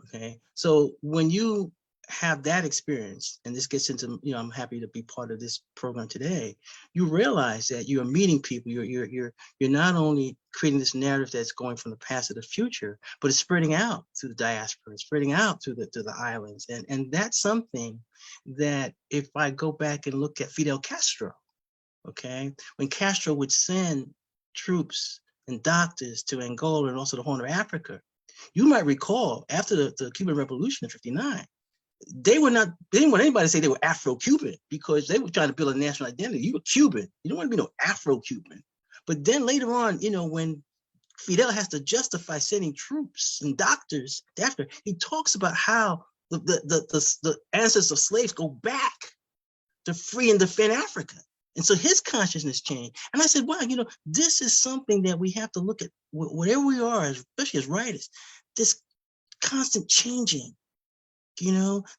Okay. So when you have that experience, and this gets into, I'm happy to be part of this program today, you realize that you're meeting people, you're not only creating this narrative that's going from the past to the future, but it's spreading out to the diaspora, it's spreading out to the islands. And that's something that if I go back and look at Fidel Castro, okay, when Castro would send troops and doctors to Angola and also the Horn of Africa, you might recall after the Cuban Revolution in '59, they didn't want anybody to say they were Afro-Cuban because they were trying to build a national identity. You were Cuban. You don't want to be no Afro-Cuban. But then later on, when Fidel has to justify sending troops and doctors to Africa, he talks about how the ancestors of slaves go back to free and defend Africa. And so his consciousness changed. And I said, wow, this is something that we have to look at, whatever we are, especially as writers, this constant changing.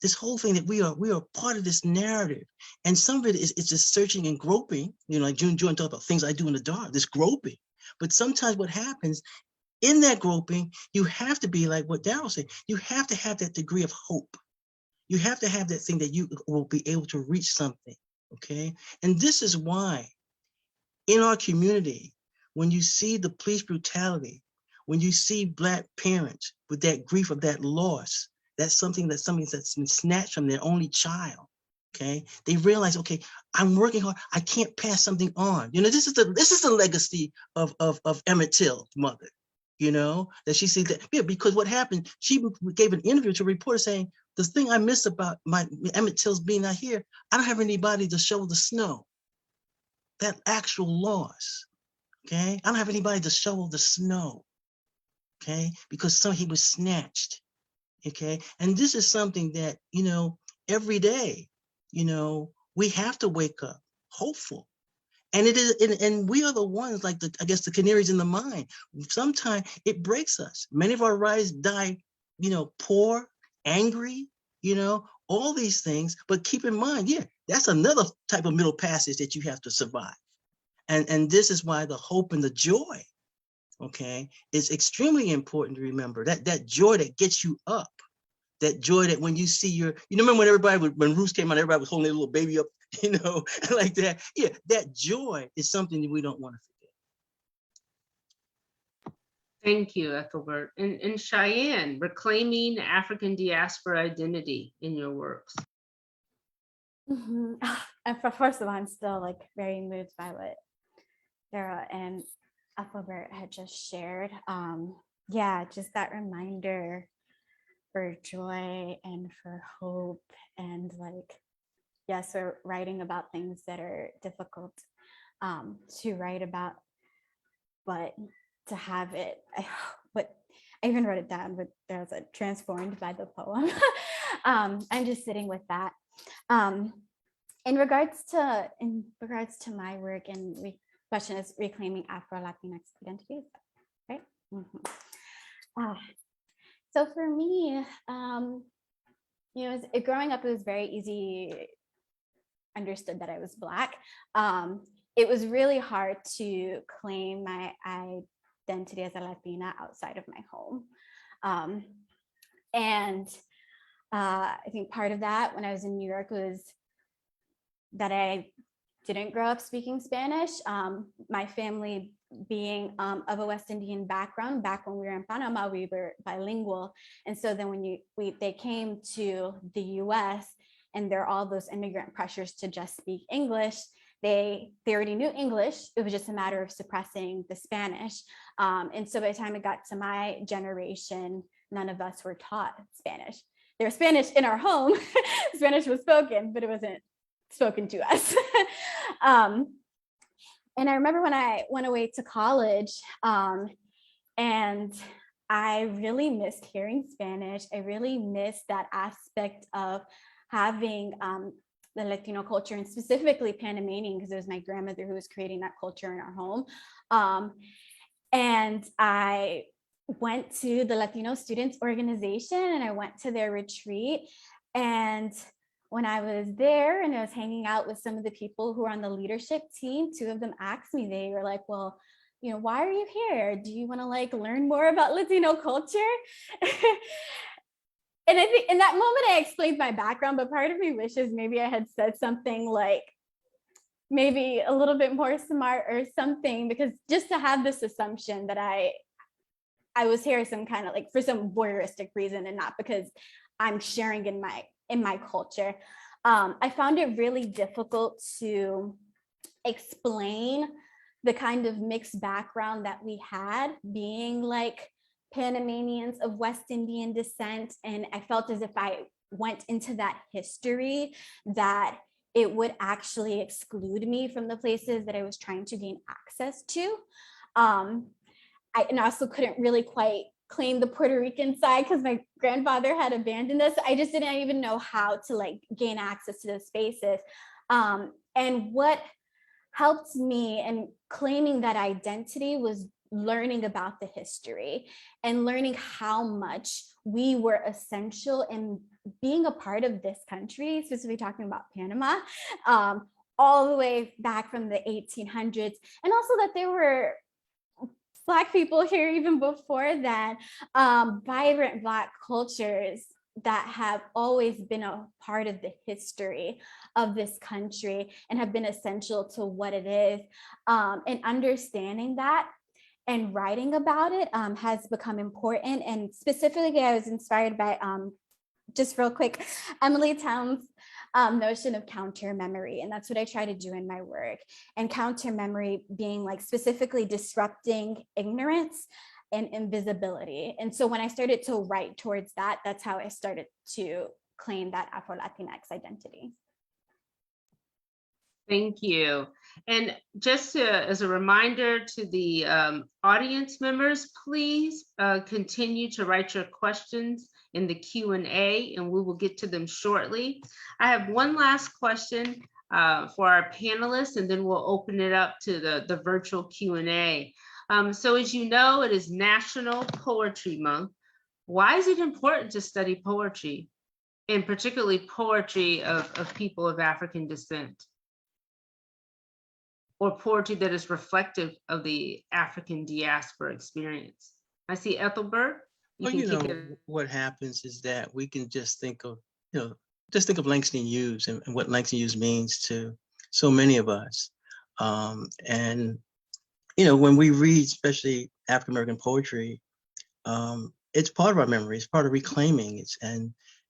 This whole thing that we are part of this narrative, and some of it is just searching and groping. Like June Jordan talked about things I do in the dark, this groping. But sometimes what happens in that groping, you have to be like what Daryl said. You have to have that degree of hope. You have to have that thing that you will be able to reach something. Okay, and this is why in our community, when you see the police brutality, when you see Black parents with that grief of that loss. That's something that's been snatched from their only child. Okay, they realize, okay, I'm working hard. I can't pass something on. This is the legacy of Emmett Till's mother. That she sees that. Yeah, because what happened? She gave an interview to a reporter saying, the thing I miss about my Emmett Till's being out here, I don't have anybody to shovel the snow. That actual loss. Okay, I don't have anybody to shovel the snow. Okay, because he was snatched. Okay, and this is something that, every day, we have to wake up hopeful. And it is, and we are the ones like the canaries in the mine. Sometimes it breaks us. Many of our writers die, poor, angry, all these things. But keep in mind, that's another type of middle passage that you have to survive. And this is why the hope and the joy, okay, it's extremely important to remember that joy that gets you up, that joy that when you see remember when Ruth came out, everybody was holding their little baby up, like that. Yeah, that joy is something that we don't want to forget. Thank you, Ethelbert. And Cheyenne, reclaiming African diaspora identity in your works. Mm-hmm. And first of all, I'm still very moved by what Sarah and Ethelbert had just shared. Just that reminder for joy and for hope, and yes, we're writing about things that are difficult to write about, but to have it, I even wrote it down, but there's a transformed by the poem. I'm just sitting with that. In regards to my work, and question is reclaiming Afro-Latinx identities, right? Mm-hmm. So for me, growing up, it was very easy, understood that I was Black. It was really hard to claim my identity as a Latina outside of my home. I think part of that when I was in New York was that I didn't grow up speaking Spanish. My family being of a West Indian background, back when we were in Panama, we were bilingual. And so then when they came to the US and there are all those immigrant pressures to just speak English, they already knew English. It was just a matter of suppressing the Spanish. And so by the time it got to my generation, none of us were taught Spanish. There was Spanish in our home. Spanish was spoken, but it wasn't spoken to us. And I remember when I went away to college, and I really missed hearing Spanish. I really missed that aspect of having the Latino culture, and specifically Panamanian, because it was my grandmother who was creating that culture in our home. And I went to the Latino Students Organization and I went to their retreat. And when I was there and I was hanging out with some of the people who were on the leadership team, two of them asked me, they were like, well, you know, why are you here? Do you want to like learn more about Latino culture? And I think in that moment I explained my background, but part of me wishes maybe I had said something like maybe a little bit more smart or something, because just to have this assumption that I was here some kind of like for some voyeuristic reason and not because I'm sharing in my culture. I found it really difficult to explain the kind of mixed background that we had, being like Panamanians of West Indian descent. And I felt as if I went into that history, that it would actually exclude me from the places that I was trying to gain access to. I also couldn't really quite claim the Puerto Rican side because my grandfather had abandoned us. I just didn't even know how to like gain access to those spaces. And what helped me in claiming that identity was learning about the history and learning how much we were essential in being a part of this country, specifically talking about Panama, all the way back from the 1800s. And also that there were Black people here even before that, vibrant Black cultures that have always been a part of the history of this country and have been essential to what it is. And understanding that and writing about it has become important. And specifically, I was inspired by, just real quick, Emily Towns' notion of counter memory. And that's what I try to do in my work. And counter memory being like specifically disrupting ignorance and invisibility. And so when I started to write towards that, that's how I started to claim that Afro-Latinx identity. Thank you. And just as a reminder to the audience members, please continue to write your questions in the Q&A and we will get to them shortly. I have one last question for our panelists and then we'll open it up to the virtual Q&A. So as you know, it is National Poetry Month. Why is it important to study poetry, and particularly poetry of people of African descent? Or poetry that is reflective of the African diaspora experience? I see Ethelbert. Well, you know, what happens is that we can just think of, just think of Langston Hughes and what Langston Hughes means to so many of us. And, when we read, especially African-American poetry, it's part of our memory, it's part of reclaiming it.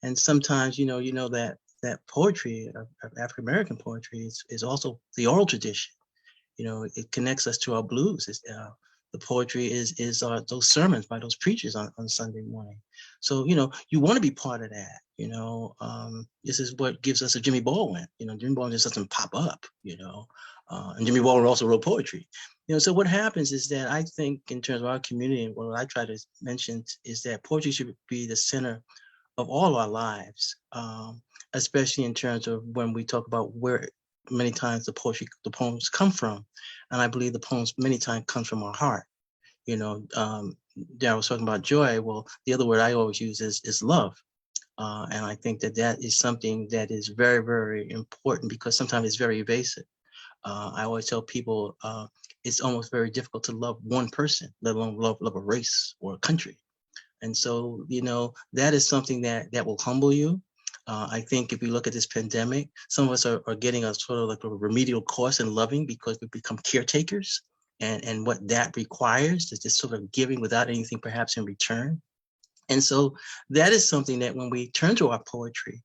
And sometimes, that poetry, of African-American poetry is also the oral tradition. It connects us to our blues. The poetry is those sermons by those preachers on Sunday morning. So, you want to be part of that. This is what gives us a Jimmy Baldwin. Jimmy Baldwin just doesn't pop up, and Jimmy Baldwin also wrote poetry. So what happens is that I think in terms of our community, and what I try to mention is that poetry should be the center of all our lives, especially in terms of when we talk about where many times the poems come from. And I believe the poems many times come from our heart. Darryl was talking about joy. Well, the other word I always use is love. And I think that is something that is very, very important because sometimes it's very evasive. I always tell people it's almost very difficult to love one person, let alone love a race or a country. And so, that is something that will humble you. I think if we look at this pandemic, some of us are getting a sort of like a remedial course in loving because we become caretakers. And what that requires is just sort of giving without anything perhaps in return. And so that is something that when we turn to our poetry,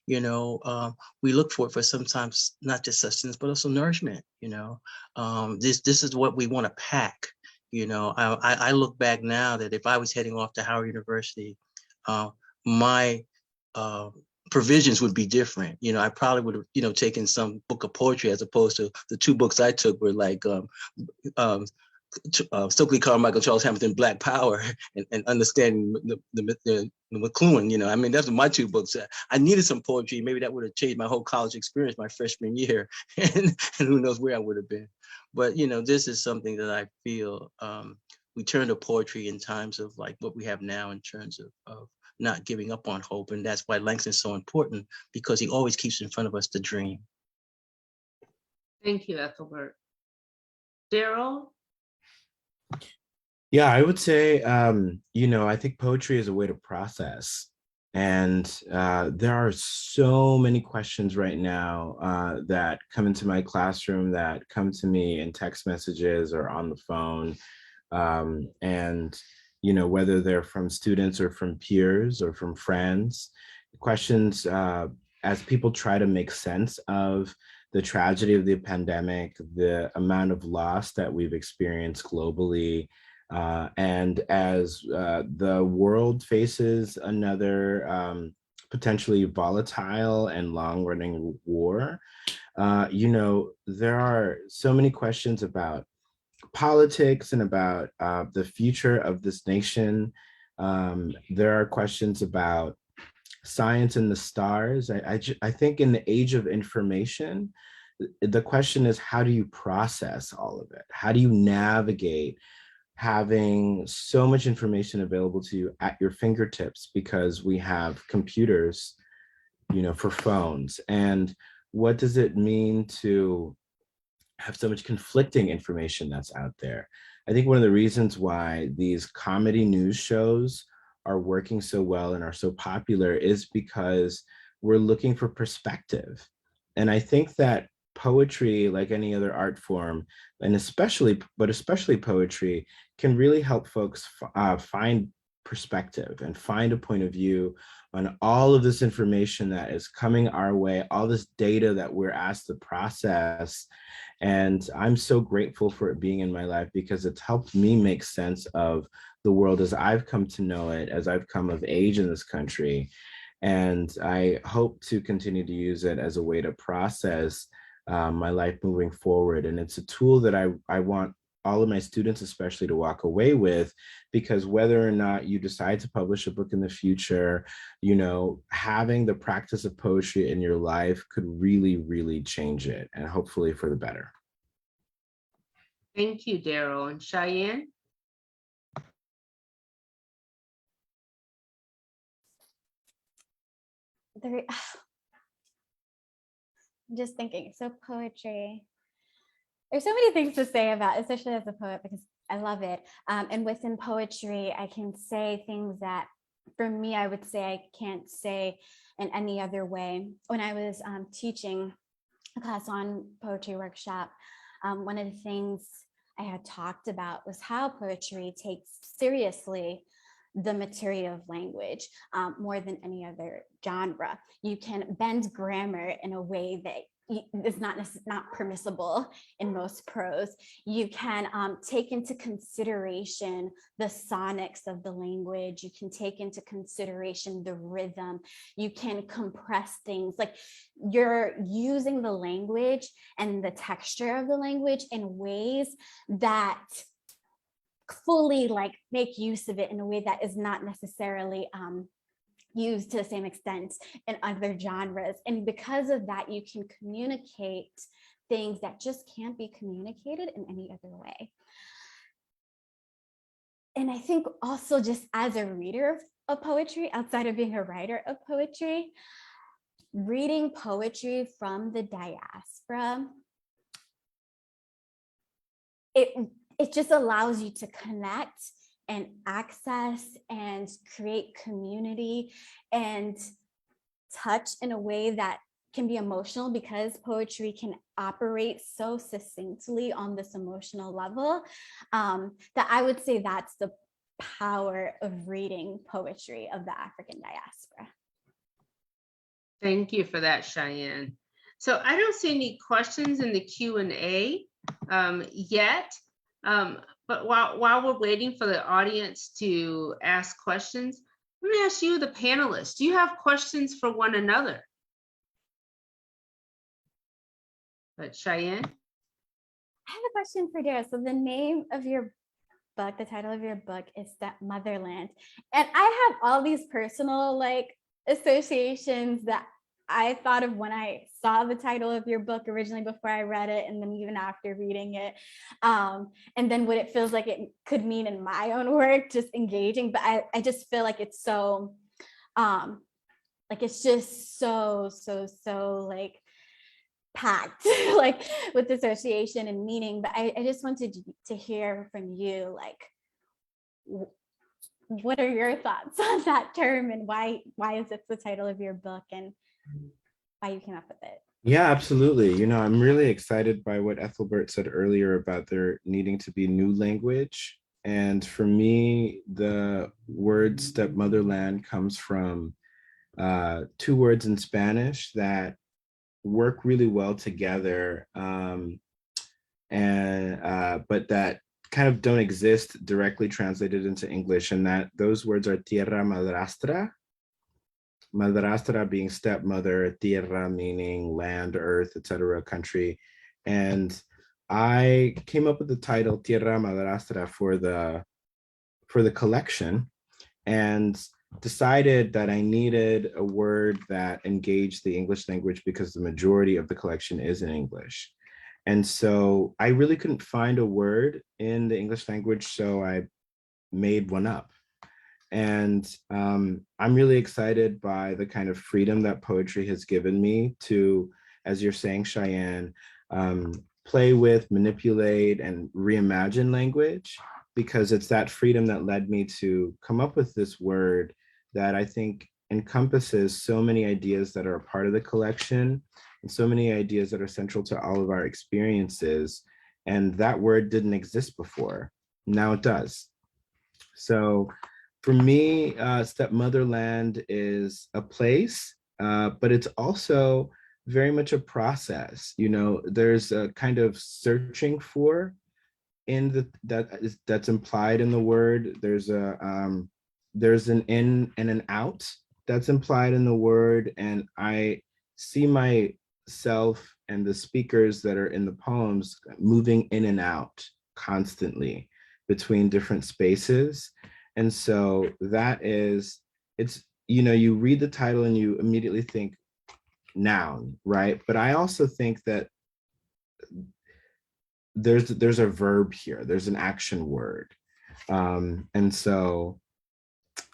we look for sometimes not just sustenance, but also nourishment. This is what we want to pack. I look back now that if I was heading off to Howard University, my provisions would be different. I probably would have, taken some book of poetry as opposed to the two books I took were like Stokely Carmichael, Charles Hamilton, Black Power, and understanding the McLuhan. I mean, that's my two books. I needed some poetry. Maybe that would have changed my whole college experience my freshman year, and who knows where I would have been. But this is something that I feel we turn to poetry in times of like what we have now in terms of not giving up on hope, and that's why Langston's so important, because he always keeps in front of us the dream. Thank you, Ethelbert. Daryl? Yeah, I would say, I think poetry is a way to process. And there are so many questions right now that come into my classroom, that come to me in text messages or on the phone. And whether they're from students or from peers or from friends, questions as people try to make sense of the tragedy of the pandemic, the amount of loss that we've experienced globally, and as the world faces another potentially volatile and long-running war, there are so many questions about politics and about the future of this nation. There are questions about science and the stars. I think in the age of information, the question is, how do you process all of it? How do you navigate having so much information available to you at your fingertips, because we have computers, for phones? And what does it mean to have so much conflicting information that's out there? I think one of the reasons why these comedy news shows are working so well and are so popular is because we're looking for perspective. And I think that poetry, like any other art form, and especially poetry, can really help folks find perspective and find a point of view on all of this information that is coming our way, all this data that we're asked to process. And I'm so grateful for it being in my life, because it's helped me make sense of the world as I've come to know it, as I've come of age in this country. And I hope to continue to use it as a way to process my life moving forward. And it's a tool that I want all of my students especially to walk away with, because whether or not you decide to publish a book in the future, having the practice of poetry in your life could really, really change it, and hopefully for the better. Thank you, Daryl. And Cheyenne? I'm just thinking, so poetry, there's so many things to say about, especially as a poet, because I love it. And within poetry, I can say things that for me, I would say I can't say in any other way. When I was teaching a class on poetry workshop, one of the things I had talked about was how poetry takes seriously the material of language more than any other genre. You can bend grammar in a way that is not permissible in most prose. You can take into consideration the sonics of the language. You can take into consideration the rhythm. You can compress things. Like, you're using the language and the texture of the language in ways that fully make use of it in a way that is not necessarily used to the same extent in other genres. And because of that, you can communicate things that just can't be communicated in any other way. And I think also, just as a reader of poetry, outside of being a writer of poetry, reading poetry from the diaspora, it just allows you to connect and access and create community. And touch in a way that can be emotional, because poetry can operate so succinctly on this emotional level, that I would say that's the power of reading poetry of the African diaspora. Thank you for that, Cheyenne. So I don't see any questions in the Q&A yet. But while we're waiting for the audience to ask questions, let me ask you, the panelists, do you have questions for one another? Cheyenne? I have a question for Dara. So the name of your book, the title of your book is Stepmotherland. And I have all these personal associations that I thought of when I saw the title of your book originally before I read it, and then even after reading it. And then what it feels like it could mean in my own work, just engaging. But I just feel like it's so, it's just so packed with association and meaning. But I just wanted to hear from you, what are your thoughts on that term, and why is it the title of your book, and why you came up with it? Yeah, absolutely. You know, I'm really excited by what Ethelbert said earlier about there needing to be new language. And for me, the word stepmotherland comes from two words in Spanish that work really well together, but that kind of don't exist directly translated into English. And that those words are tierra madrastra. Madrastra being stepmother, tierra meaning land, earth, etc., country. And I came up with the title Tierra Madrastra for the collection, and decided that I needed a word that engaged the English language because the majority of the collection is in English. And so I really couldn't find a word in the English language, so I made one up. And I'm really excited by the kind of freedom that poetry has given me to, as you're saying, Cheyenne, play with, manipulate, and reimagine language, because it's that freedom that led me to come up with this word that I think encompasses so many ideas that are a part of the collection, and so many ideas that are central to all of our experiences. And that word didn't exist before. Now it does. So for me, Stepmotherland is a place, but it's also very much a process. You know, there's a kind of searching for that's implied in the word. There's an in and an out that's implied in the word, and I see myself and the speakers that are in the poems moving in and out constantly between different spaces. And so it's, you know, you read the title and you immediately think noun, right? But I also think that there's a verb here, there's an action word. And so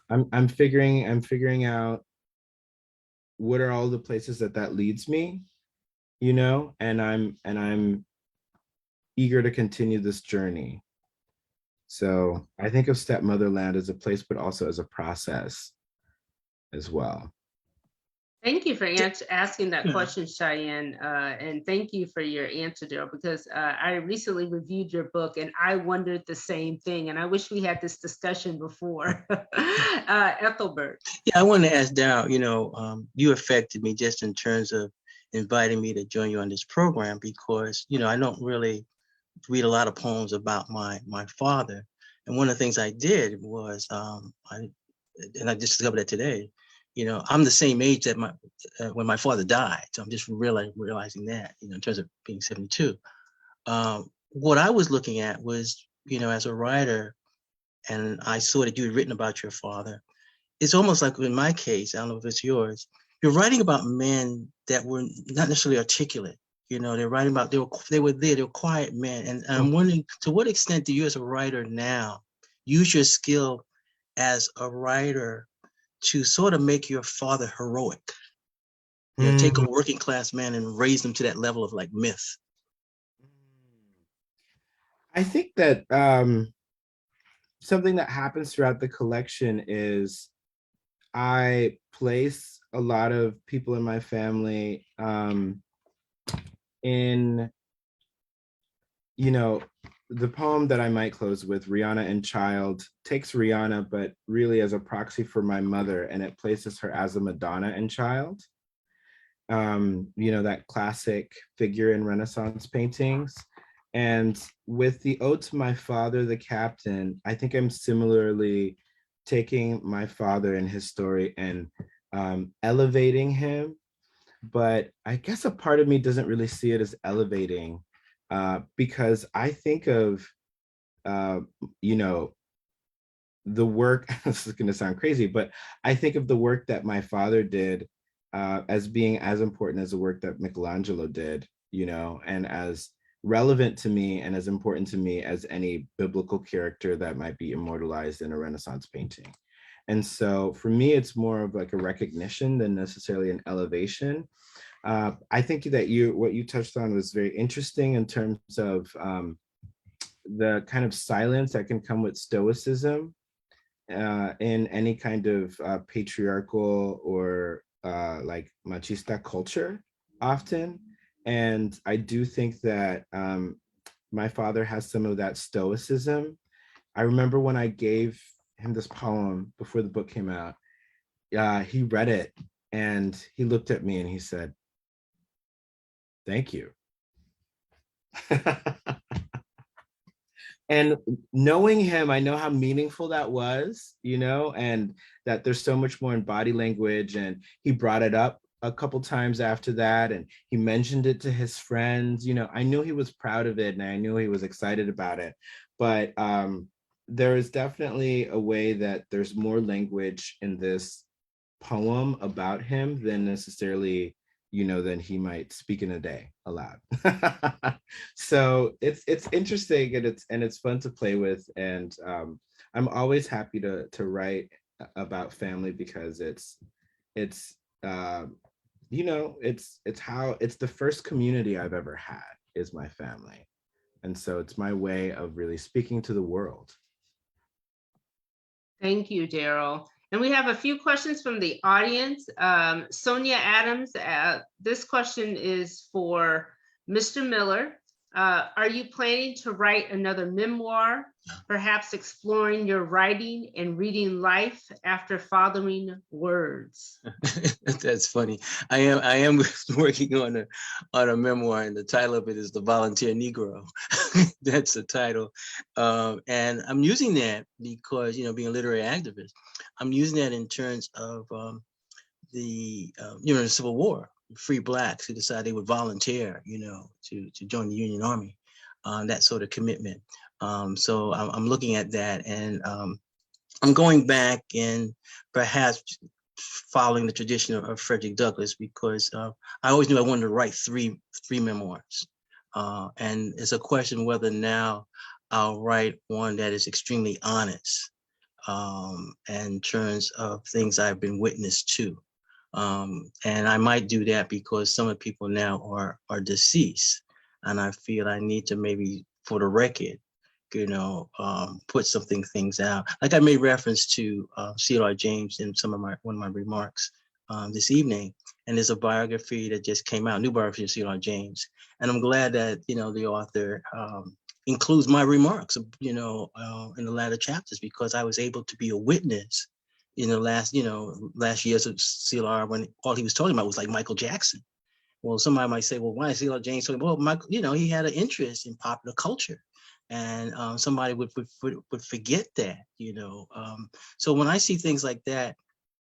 I'm figuring out what are all the places that leads me, you know, and I'm eager to continue this journey. So I think of Stepmotherland as a place, but also as a process as well. Thank you for asking that question, Cheyenne, and thank you for your answer, Daryl, because I recently reviewed your book and I wondered the same thing, and I wish we had this discussion before. Ethelbert. Yeah, I want to ask Daryl, you know, you affected me just in terms of inviting me to join you on this program, because, you know, I don't really read a lot of poems about my father. And one of the things I did was, I just discovered that today, you know, I'm the same age that when my father died. So I'm just realizing that, you know, in terms of being 72. What I was looking at was, you know, as a writer, and I saw that you had written about your father. It's almost like in my case, I don't know if it's yours, you're writing about men that were not necessarily articulate. You know, they're writing about, they were quiet men. And I'm wondering, to what extent do you as a writer now use your skill as a writer to sort of make your father heroic? You know, take a working class man and raise them to that level of like myth. I think that something that happens throughout the collection is I place a lot of people in my family in, you know, the poem that I might close with, Rihanna and Child, takes Rihanna, but really as a proxy for my mother, and it places her as a Madonna and Child. You know, that classic figure in Renaissance paintings. And with the ode to my father, the captain, I think I'm similarly taking my father and his story and elevating him. But I guess a part of me doesn't really see it as elevating because I think of, you know, the work, this is going to sound crazy, but I think of the work that my father did as being as important as the work that Michelangelo did, you know, and as relevant to me and as important to me as any biblical character that might be immortalized in a Renaissance painting. And so for me, it's more of like a recognition than necessarily an elevation. I think that what you touched on was very interesting in terms of the kind of silence that can come with stoicism in any kind of patriarchal or like machista culture often. And I do think that my father has some of that stoicism. I remember when I gave him this poem before the book came out, he read it and he looked at me and he said, "Thank you." And knowing him, I know how meaningful that was, you know, and that there's so much more in body language. And he brought it up a couple times after that, and he mentioned it to his friends. You know, I knew he was proud of it and I knew he was excited about it. But there is definitely a way that there's more language in this poem about him than necessarily, you know, than he might speak in a day aloud. So it's interesting and it's fun to play with. And I'm always happy to write about family because it's you know, it's the first community I've ever had is my family. And so it's my way of really speaking to the world. Thank you, Daryl. And we have a few questions from the audience. Sonia Adams, this question is for Mr. Miller. Are you planning to write another memoir, perhaps exploring your writing and reading life after fathering words? That's funny. I am working on a memoir, and the title of it is The Volunteer Negro. That's the title. And I'm using that because, you know, being a literary activist, I'm using that in terms of the Civil War. Free Blacks who decided they would volunteer, you know, to join the Union Army, that sort of commitment. So I'm looking at that, and I'm going back and perhaps following the tradition of Frederick Douglass, because I always knew I wanted to write three memoirs, and it's a question whether now I'll write one that is extremely honest in terms of things I've been witness to. And I might do that because some of the people now are deceased, and I feel I need to maybe, for the record, you know, put things out. Like I made reference to C.L.R. James in one of my remarks this evening, and there's a biography that just came out, new biography of C.L.R. James, and I'm glad that, you know, the author includes my remarks, you know, in the latter chapters, because I was able to be a witness in the last years of C.L.R. when all he was talking about was like Michael Jackson. Well, somebody might say, well, why is C.L.R. James talking? Well, Michael, you know, he had an interest in popular culture, and somebody would forget that, you know. So when I see things like that,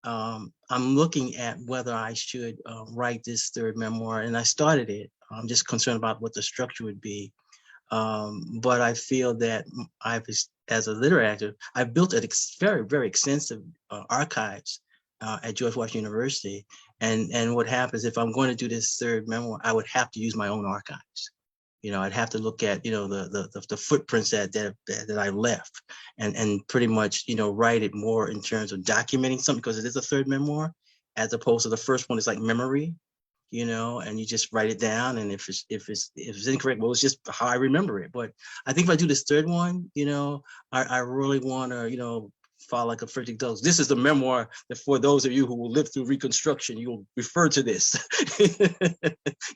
I'm looking at whether I should write this third memoir, and I started it. I'm just concerned about what the structure would be. But I feel that as a literary actor, I've built a very, very extensive archives at George Washington University. And what happens if I'm going to do this third memoir, I would have to use my own archives. You know, I'd have to look at, you know, the footprints that I left, and pretty much, you know, write it more in terms of documenting something, because it is a third memoir, as opposed to the first one is like memory, you know, and you just write it down. And if it's incorrect, well, it's just how I remember it. But I think if I do this third one, you know, I really want to, you know, fall like a frantic dove. This is the memoir that for those of you who will live through Reconstruction, you'll refer to this.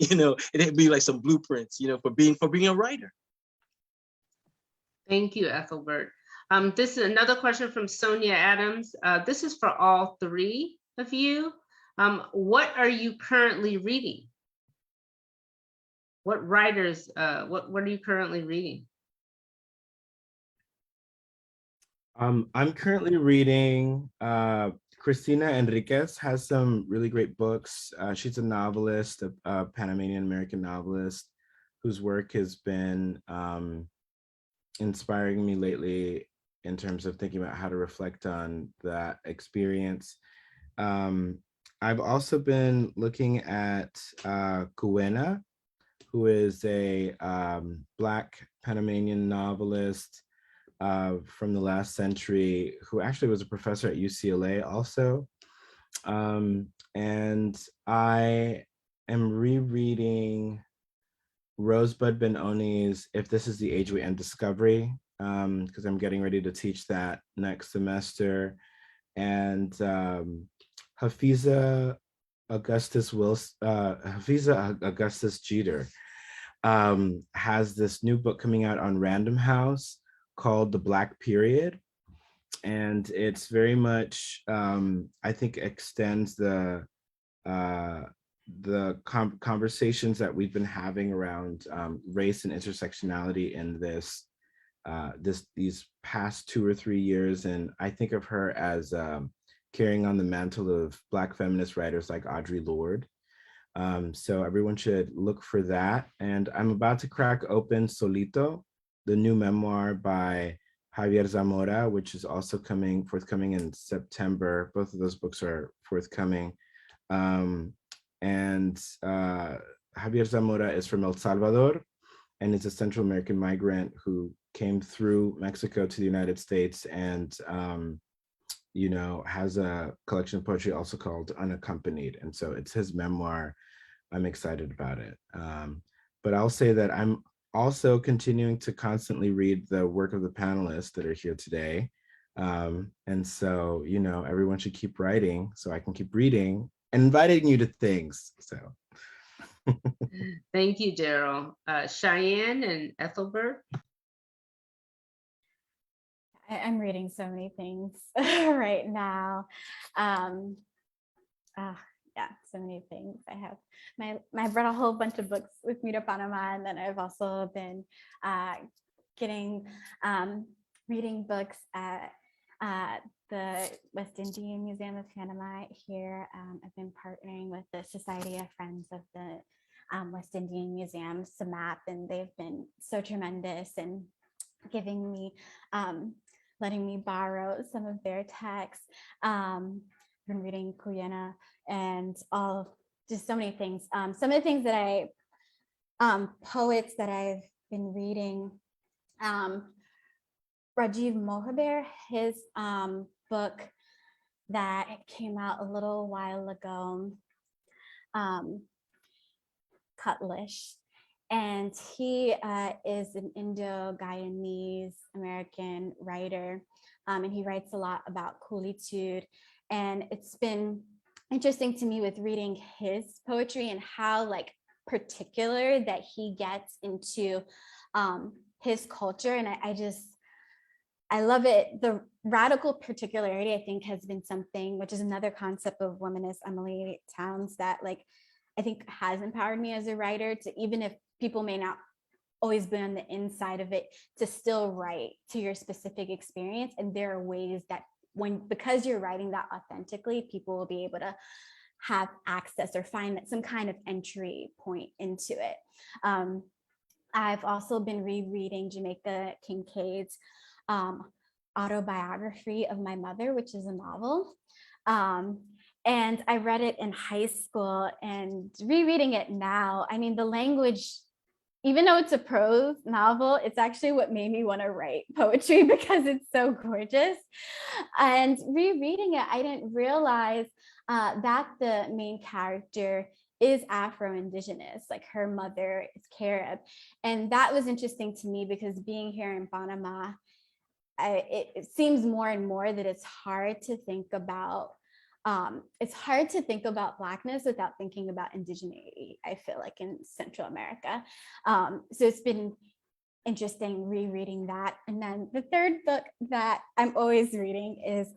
It'd be like some blueprints, for being a writer. Thank you, Ethelbert. This is another question from Sonia Adams. This is for all three of you. What are you currently reading? What writers, what are you currently reading? I'm currently reading, Cristina Enriquez has some really great books. She's a novelist, a Panamanian American novelist whose work has been inspiring me lately in terms of thinking about how to reflect on that experience. I've also been looking at Cuena, who is a Black Panamanian novelist from the last century, who actually was a professor at UCLA also. And I am rereading Rosebud Ben-Oni's If This Is the Age We End Discovery, because I'm getting ready to teach that next semester. And Hafiza Augustus Jeter has this new book coming out on Random House called The Black Period. And it's very much, I think, extends the conversations that we've been having around race and intersectionality in these past 2 or 3 years. And I think of her as carrying on the mantle of Black feminist writers like Audre Lorde. So everyone should look for that. And I'm about to crack open Solito, the new memoir by Javier Zamora, which is also forthcoming in September. Both of those books are forthcoming. And Javier Zamora is from El Salvador and is a Central American migrant who came through Mexico to the United States and has a collection of poetry also called Unaccompanied. And so it's his memoir. I'm excited about it. But I'll say that I'm also continuing to constantly read the work of the panelists that are here today. And so, everyone should keep writing so I can keep reading and inviting you to things. So. Thank you, Daryl. Cheyenne and Ethelbert. I'm reading so many things right now. Yeah, so many things. I've read a whole bunch of books with Me to Panama, and then I've also been reading books at the West Indian Museum of Panama here. I've been partnering with the Society of Friends of the West Indian Museum, SAMAP, and they've been so tremendous and giving me, letting me borrow some of their texts. I've been reading Cuyena and just so many things. Some of the things that poets that I've been reading, Rajiv Mohabir, his book that came out a little while ago, Cutlish. And he is an Indo-Guyanese American writer, and he writes a lot about coolitude. And it's been interesting to me with reading his poetry and how particular that he gets into his culture. And I love it. The radical particularity, I think, has been something, which is another concept of womanist Emily Towns, that I think has empowered me as a writer to, even if people may not always be on the inside of it, to still write to your specific experience. And there are ways that because you're writing that authentically, people will be able to have access or find some kind of entry point into it. I've also been rereading Jamaica Kincaid's autobiography of my mother, which is a novel. And I read it in high school, and rereading it now, I mean, the language, even though it's a prose novel, it's actually what made me want to write poetry because it's so gorgeous. And rereading it, I didn't realize that the main character is Afro-Indigenous, her mother is Carib. And that was interesting to me because being here in Panama, it seems more and more that it's hard to think about Blackness without thinking about indigeneity, I feel like, in Central America. So it's been interesting rereading that. And then the third book that I'm always reading is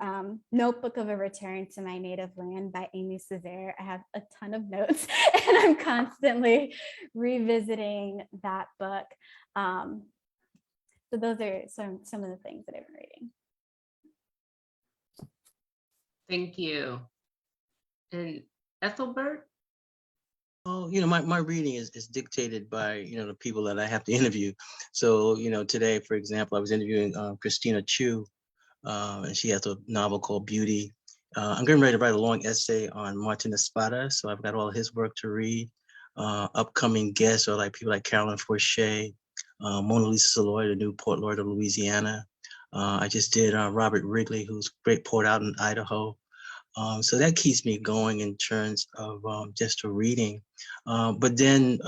Notebook of a Return to My Native Land by Amy Césaire. I have a ton of notes and I'm constantly revisiting that book. So those are some of the things that I've been reading. Thank you. And Ethelbert? Oh, my reading is dictated by, the people that I have to interview. So, today, for example, I was interviewing Christina Chu, and she has a novel called Beauty. I'm getting ready to write a long essay on Martin Espada, so I've got all his work to read. Upcoming guests are like people like Carolyn Forche, Mona Lisa Saloy, the new Port Lord of Louisiana. I just did Robert Wrigley, who's a great poet out in Idaho. So that keeps me going in terms of just a reading. But then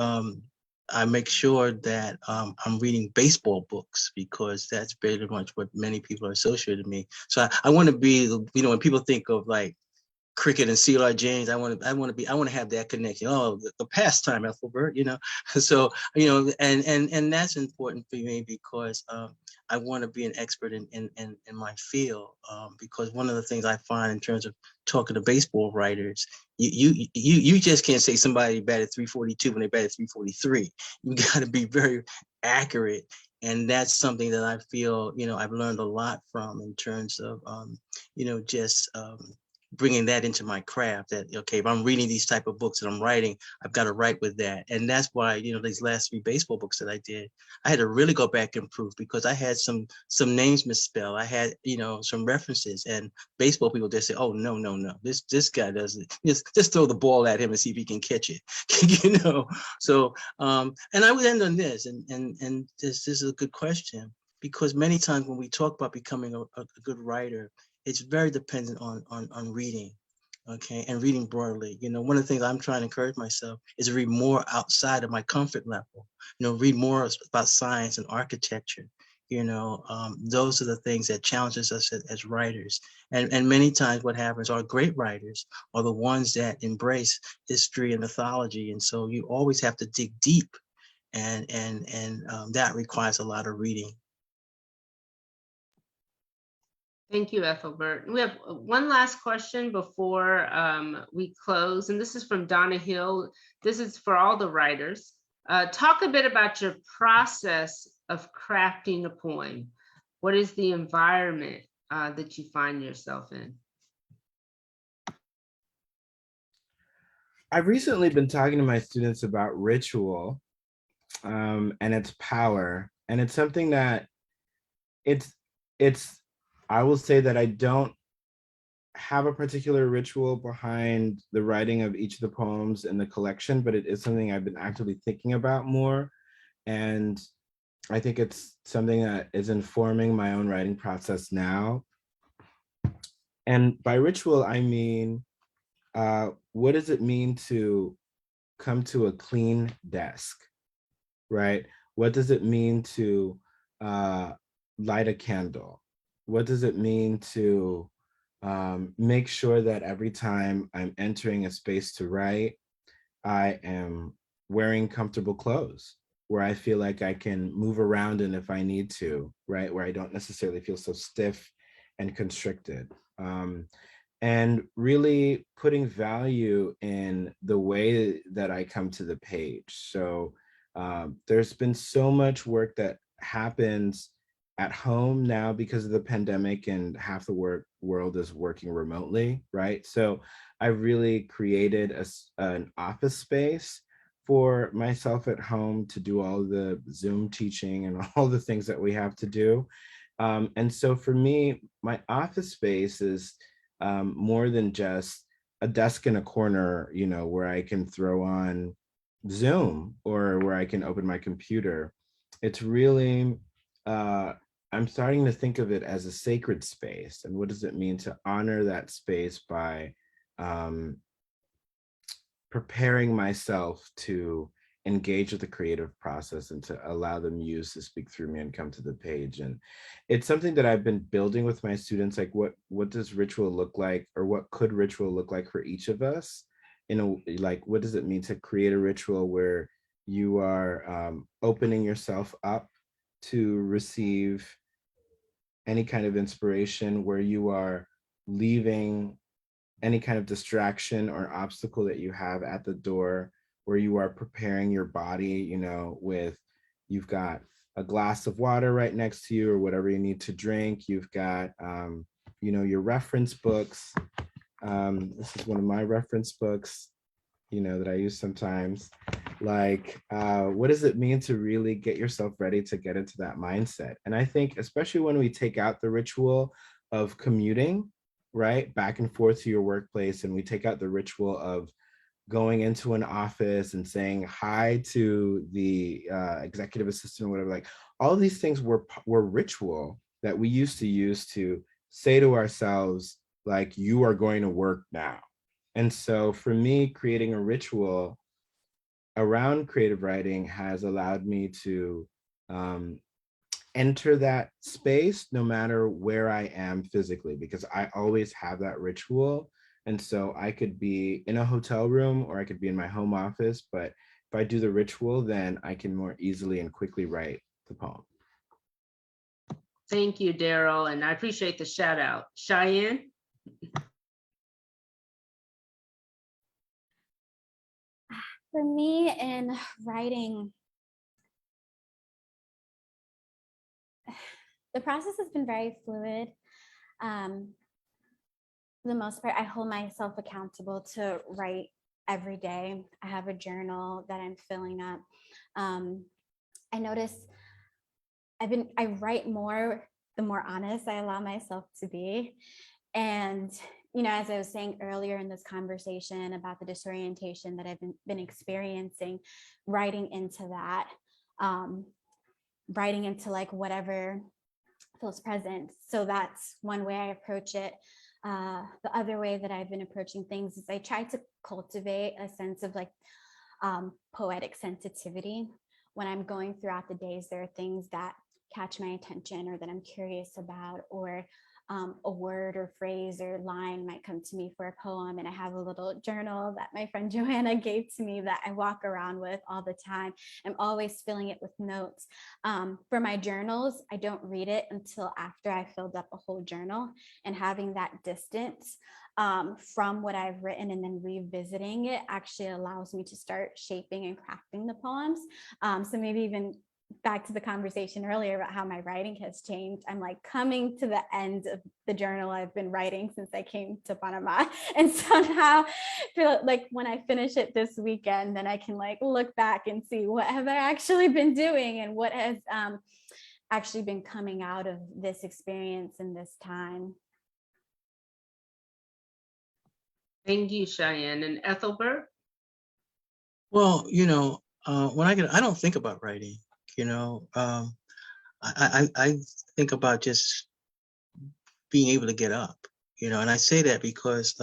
I make sure that I'm reading baseball books because that's very much what many people are associated with me. So I want to be, when people think of like cricket and CeeLo James, I want to have that connection. Oh, the pastime, Ethelbert, So, and that's important for me because I want to be an expert in my field, because one of the things I find in terms of talking to baseball writers, you just can't say somebody batted 342 when they batted 343. You got to be very accurate. And that's something that I feel, I've learned a lot from in terms of, just bringing that into my craft, that, okay, if I'm reading these type of books and I'm writing, I've got to write with that. And that's why, these last 3 baseball books that I did, I had to really go back and prove, because I had some names misspelled. I had, some references, and baseball people just say, oh, no, this guy doesn't, just throw the ball at him and see if he can catch it, So, and I would end on this, and this is a good question, because many times when we talk about becoming a good writer, it's very dependent on reading, okay, and reading broadly. One of the things I'm trying to encourage myself is to read more outside of my comfort level. Read more about science and architecture. Those are the things that challenges us as writers. And many times what happens, our great writers are the ones that embrace history and mythology. And so you always have to dig deep, and that requires a lot of reading. Thank you, Ethelbert. We have one last question before we close, and this is from Donna Hill. This is for all the writers. Talk a bit about your process of crafting a poem. What is the environment that you find yourself in? I've recently been talking to my students about ritual and its power. And it's something that I will say that I don't have a particular ritual behind the writing of each of the poems in the collection, but it is something I've been actively thinking about more. And I think it's something that is informing my own writing process now. And by ritual, I mean, what does it mean to come to a clean desk, right? What does it mean to light a candle? What does it mean to make sure that every time I'm entering a space to write, I am wearing comfortable clothes, where I feel like I can move around and if I need to, right? Where I don't necessarily feel so stiff and constricted. And really putting value in the way that I come to the page. So there's been so much work that happens at home now because of the pandemic, and half the world is working remotely, right? So I really created an office space for myself at home to do all the Zoom teaching and all the things that we have to do. And so for me, my office space is more than just a desk in a corner, where I can throw on Zoom or where I can open my computer. It's really, I'm starting to think of it as a sacred space. And what does it mean to honor that space by preparing myself to engage with the creative process and to allow the muse to speak through me and come to the page. And it's something that I've been building with my students, like what does ritual look like, or what could ritual look like for each of us? Like, what does it mean to create a ritual where you are opening yourself up to receive any kind of inspiration, where you are leaving any kind of distraction or obstacle that you have at the door, where you are preparing your body, with, you've got a glass of water right next to you or whatever you need to drink. You've got, your reference books. This is one of my reference books, that I use sometimes. Like, what does it mean to really get yourself ready to get into that mindset? And I think, especially when we take out the ritual of commuting, right, back and forth to your workplace, and we take out the ritual of going into an office and saying hi to the executive assistant or whatever, like all of these things were ritual that we used to use to say to ourselves, like, you are going to work now. And so for me, creating a ritual around creative writing has allowed me to enter that space no matter where I am physically, because I always have that ritual. And so I could be in a hotel room or I could be in my home office, but if I do the ritual, then I can more easily and quickly write the poem. Thank you, Daryl, and I appreciate the shout out. Cheyenne? For me, in writing, the process has been very fluid. For the most part, I hold myself accountable to write every day. I have a journal that I'm filling up. I notice I write more the more honest I allow myself to be. And as I was saying earlier in this conversation about the disorientation that I've been experiencing, writing into that, writing into like whatever feels present. So that's one way I approach it. The other way that I've been approaching things is I try to cultivate a sense of like poetic sensitivity. When I'm going throughout the days, there are things that catch my attention or that I'm curious about, or a word or phrase or line might come to me for a poem. And I have a little journal that my friend Joanna gave to me that I walk around with all the time. I'm always filling it with notes. For my journals, I don't read it until after I filled up a whole journal, and having that distance from what I've written and then revisiting it actually allows me to start shaping and crafting the poems. So maybe even back to the conversation earlier about how my writing has changed, I'm like coming to the end of the journal I've been writing since I came to Panama. And somehow feel like when I finish it this weekend, then I can like look back and see what have I actually been doing and what has actually been coming out of this experience in this time. Thank you, Cheyenne. And Ethelbert? Well, when I don't think about writing. I think about just being able to get up, and I say that because,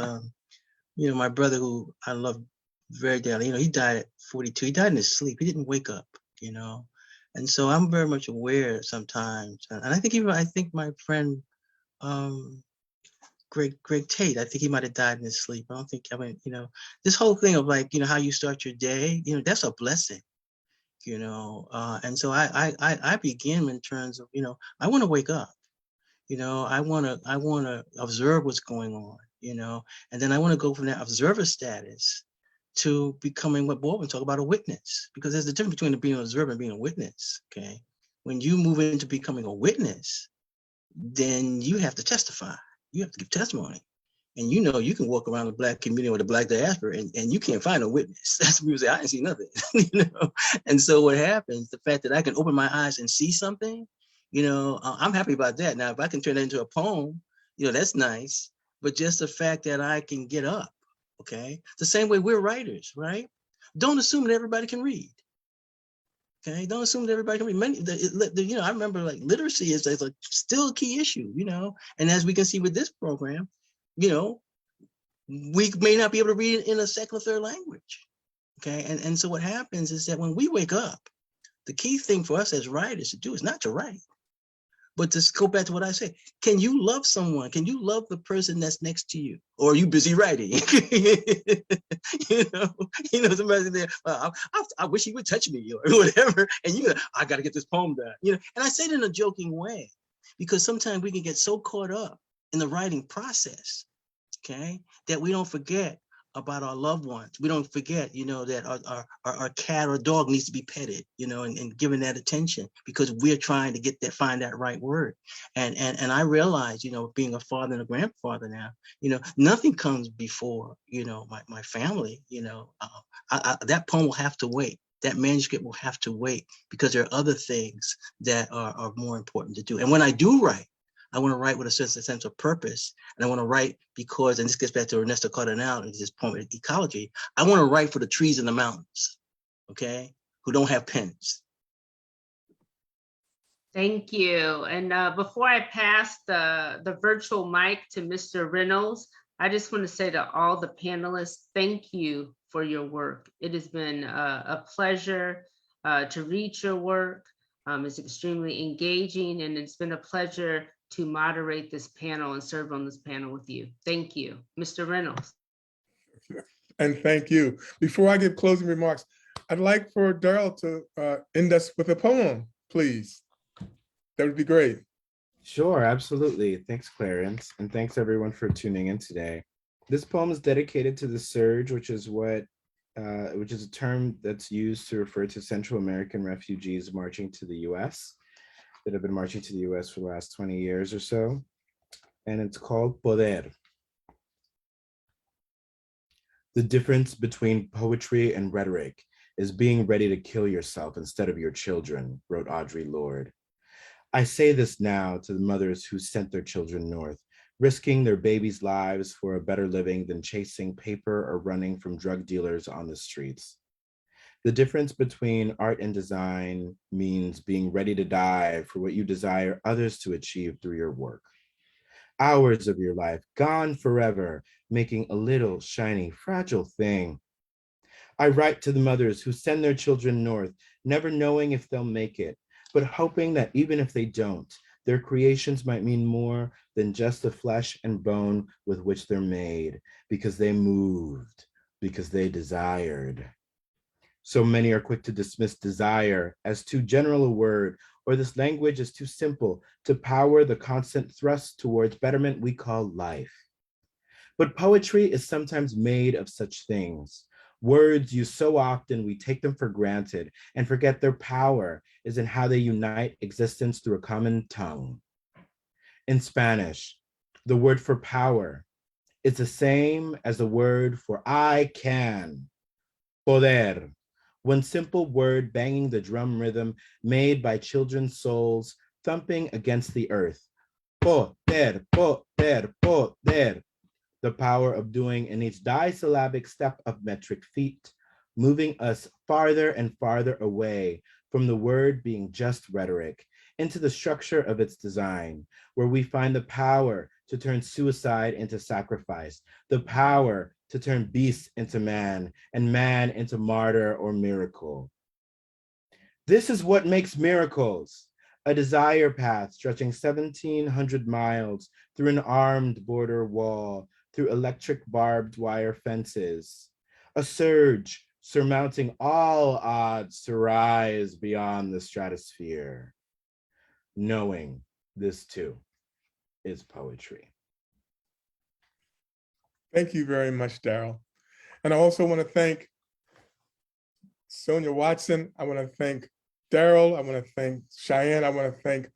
my brother, who I love very dearly, he died at 42. He died in his sleep. He didn't wake up, and so I'm very much aware sometimes. And I think my friend, Greg Tate, I think he might have died in his sleep. This whole thing of like, how you start your day, that's a blessing. And so I begin in terms of, I want to wake up, I want to observe what's going on, and then I want to go from that observer status to becoming what Baldwin talk about, a witness, because there's a difference between being an observer and being a witness. Okay. When you move into becoming a witness, then you have to testify, you have to give testimony. And you can walk around the Black community or the Black diaspora and you can't find a witness. That's when people say, I didn't see nothing. And so what happens, the fact that I can open my eyes and see something, I'm happy about that. Now, if I can turn that into a poem, that's nice. But just the fact that I can get up, okay? The same way we're writers, right? Don't assume that everybody can read. Okay, don't assume that everybody can read. I remember like literacy is like still a key issue, and as we can see with this program, we may not be able to read it in a secular third language, Okay. And so what happens is that when we wake up, the key thing for us as writers to do is not to write, but to go back to what I said. Can you love someone? Can you love the person that's next to you? Or are you busy writing? Somebody there, I wish he would touch me or whatever. And I got to get this poem done. And I say it in a joking way, because sometimes we can get so caught up in the writing process, okay, that we don't forget about our loved ones. We don't forget, that our cat or dog needs to be petted, and given that attention, because we're trying to find that right word. And I realize, being a father and a grandfather now, nothing comes before, my family, that poem will have to wait. That manuscript will have to wait, because there are other things that are more important to do. And when I do write, I want to write with a sense of purpose. And I want to write because, and this gets back to Ernesto Cardenal and his poem, Ecology, I want to write for the trees in the mountains, okay, who don't have pens. Thank you. And before I pass the virtual mic to Mr. Reynolds, I just want to say to all the panelists, thank you for your work. It has been a pleasure to read your work. It's extremely engaging, and it's been a pleasure to moderate this panel and serve on this panel with you. Thank you. Mr. Reynolds. And thank you. Before I give closing remarks, I'd like for Daryl to end us with a poem, please. That would be great. Sure, absolutely. Thanks, Clarence. And thanks everyone for tuning in today. This poem is dedicated to the surge, which is a term that's used to refer to Central American refugees marching to the US, that have been marching to the US for the last 20 years or so. And it's called Poder. The difference between poetry and rhetoric is being ready to kill yourself instead of your children, wrote Audre Lorde. I say this now to the mothers who sent their children north, risking their babies' lives for a better living than chasing paper or running from drug dealers on the streets. The difference between art and design means being ready to die for what you desire others to achieve through your work. Hours of your life gone forever, making a little shiny, fragile thing. I write to the mothers who send their children north, never knowing if they'll make it, but hoping that even if they don't, their creations might mean more than just the flesh and bone with which they're made, because they moved, because they desired. So many are quick to dismiss desire as too general a word, or this language is too simple to power the constant thrust towards betterment we call life. But poetry is sometimes made of such things. Words used so often we take them for granted and forget their power is in how they unite existence through a common tongue. In Spanish, the word for power is the same as the word for I can, poder. One simple word banging the drum rhythm made by children's souls thumping against the earth. Poder, poder, poder. The power of doing in each disyllabic step of metric feet, moving us farther and farther away from the word being just rhetoric into the structure of its design, where we find the power to turn suicide into sacrifice, the power to turn beast into man and man into martyr or miracle. This is what makes miracles, a desire path stretching 1,700 miles through an armed border wall, through electric barbed wire fences, a surge surmounting all odds to rise beyond the stratosphere. Knowing this too is poetry. Thank you very much, Daryl. And I also want to thank Sonia Watson. I want to thank Daryl. I want to thank Cheyenne. I want to thank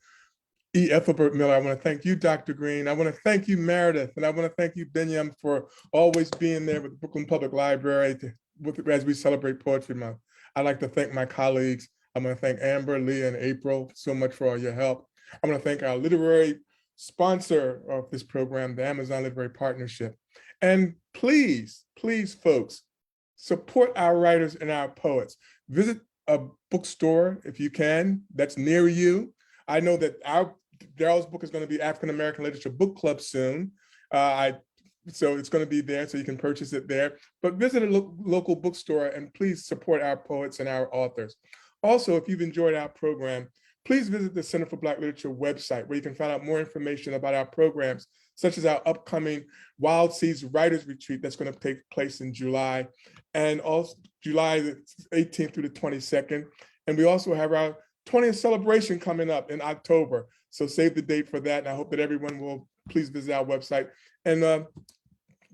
E. Ethelbert Miller. I want to thank you, Dr. Green. I want to thank you, Meredith. And I want to thank you, Binyam, for always being there with the Brooklyn Public Library as we celebrate Poetry Month. I'd like to thank my colleagues. I want to thank Amber, Leah, and April so much for all your help. I want to thank our literary sponsor of this program, the Amazon Literary Partnership. And please, please, folks, support our writers and our poets. Visit a bookstore if you can, that's near you. I know that Daryl's book is going to be African American Literature Book Club soon. I So it's going to be there, so you can purchase it there. But visit a local bookstore and please support our poets and our authors. Also, if you've enjoyed our program, please visit the Center for Black Literature website where you can find out more information about our programs, such as our upcoming Wild Seeds Writers Retreat that's going to take place in July, and also July the 18th through the 22nd. And we also have our 20th celebration coming up in October. So save the date for that. And I hope that everyone will please visit our website. And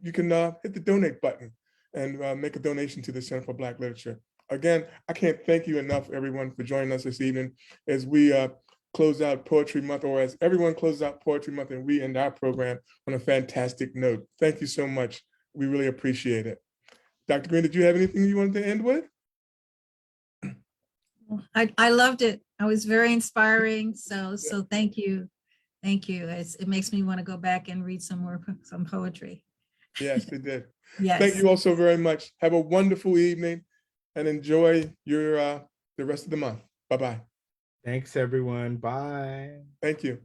you can hit the donate button and make a donation to the Center for Black Literature. Again, I can't thank you enough, everyone, for joining us this evening as we close out Poetry Month, or as everyone closes out Poetry Month, and we end our program on a fantastic note. Thank you so much. We really appreciate it. Dr. Green, did you have anything you wanted to end with? I loved it. It was very inspiring. So thank you. Thank you. It makes me want to go back and read some poetry. Yes, it did. Yes. Thank you all so very much. Have a wonderful evening and enjoy your the rest of the month. Bye-bye. Thanks, everyone. Bye. Thank you.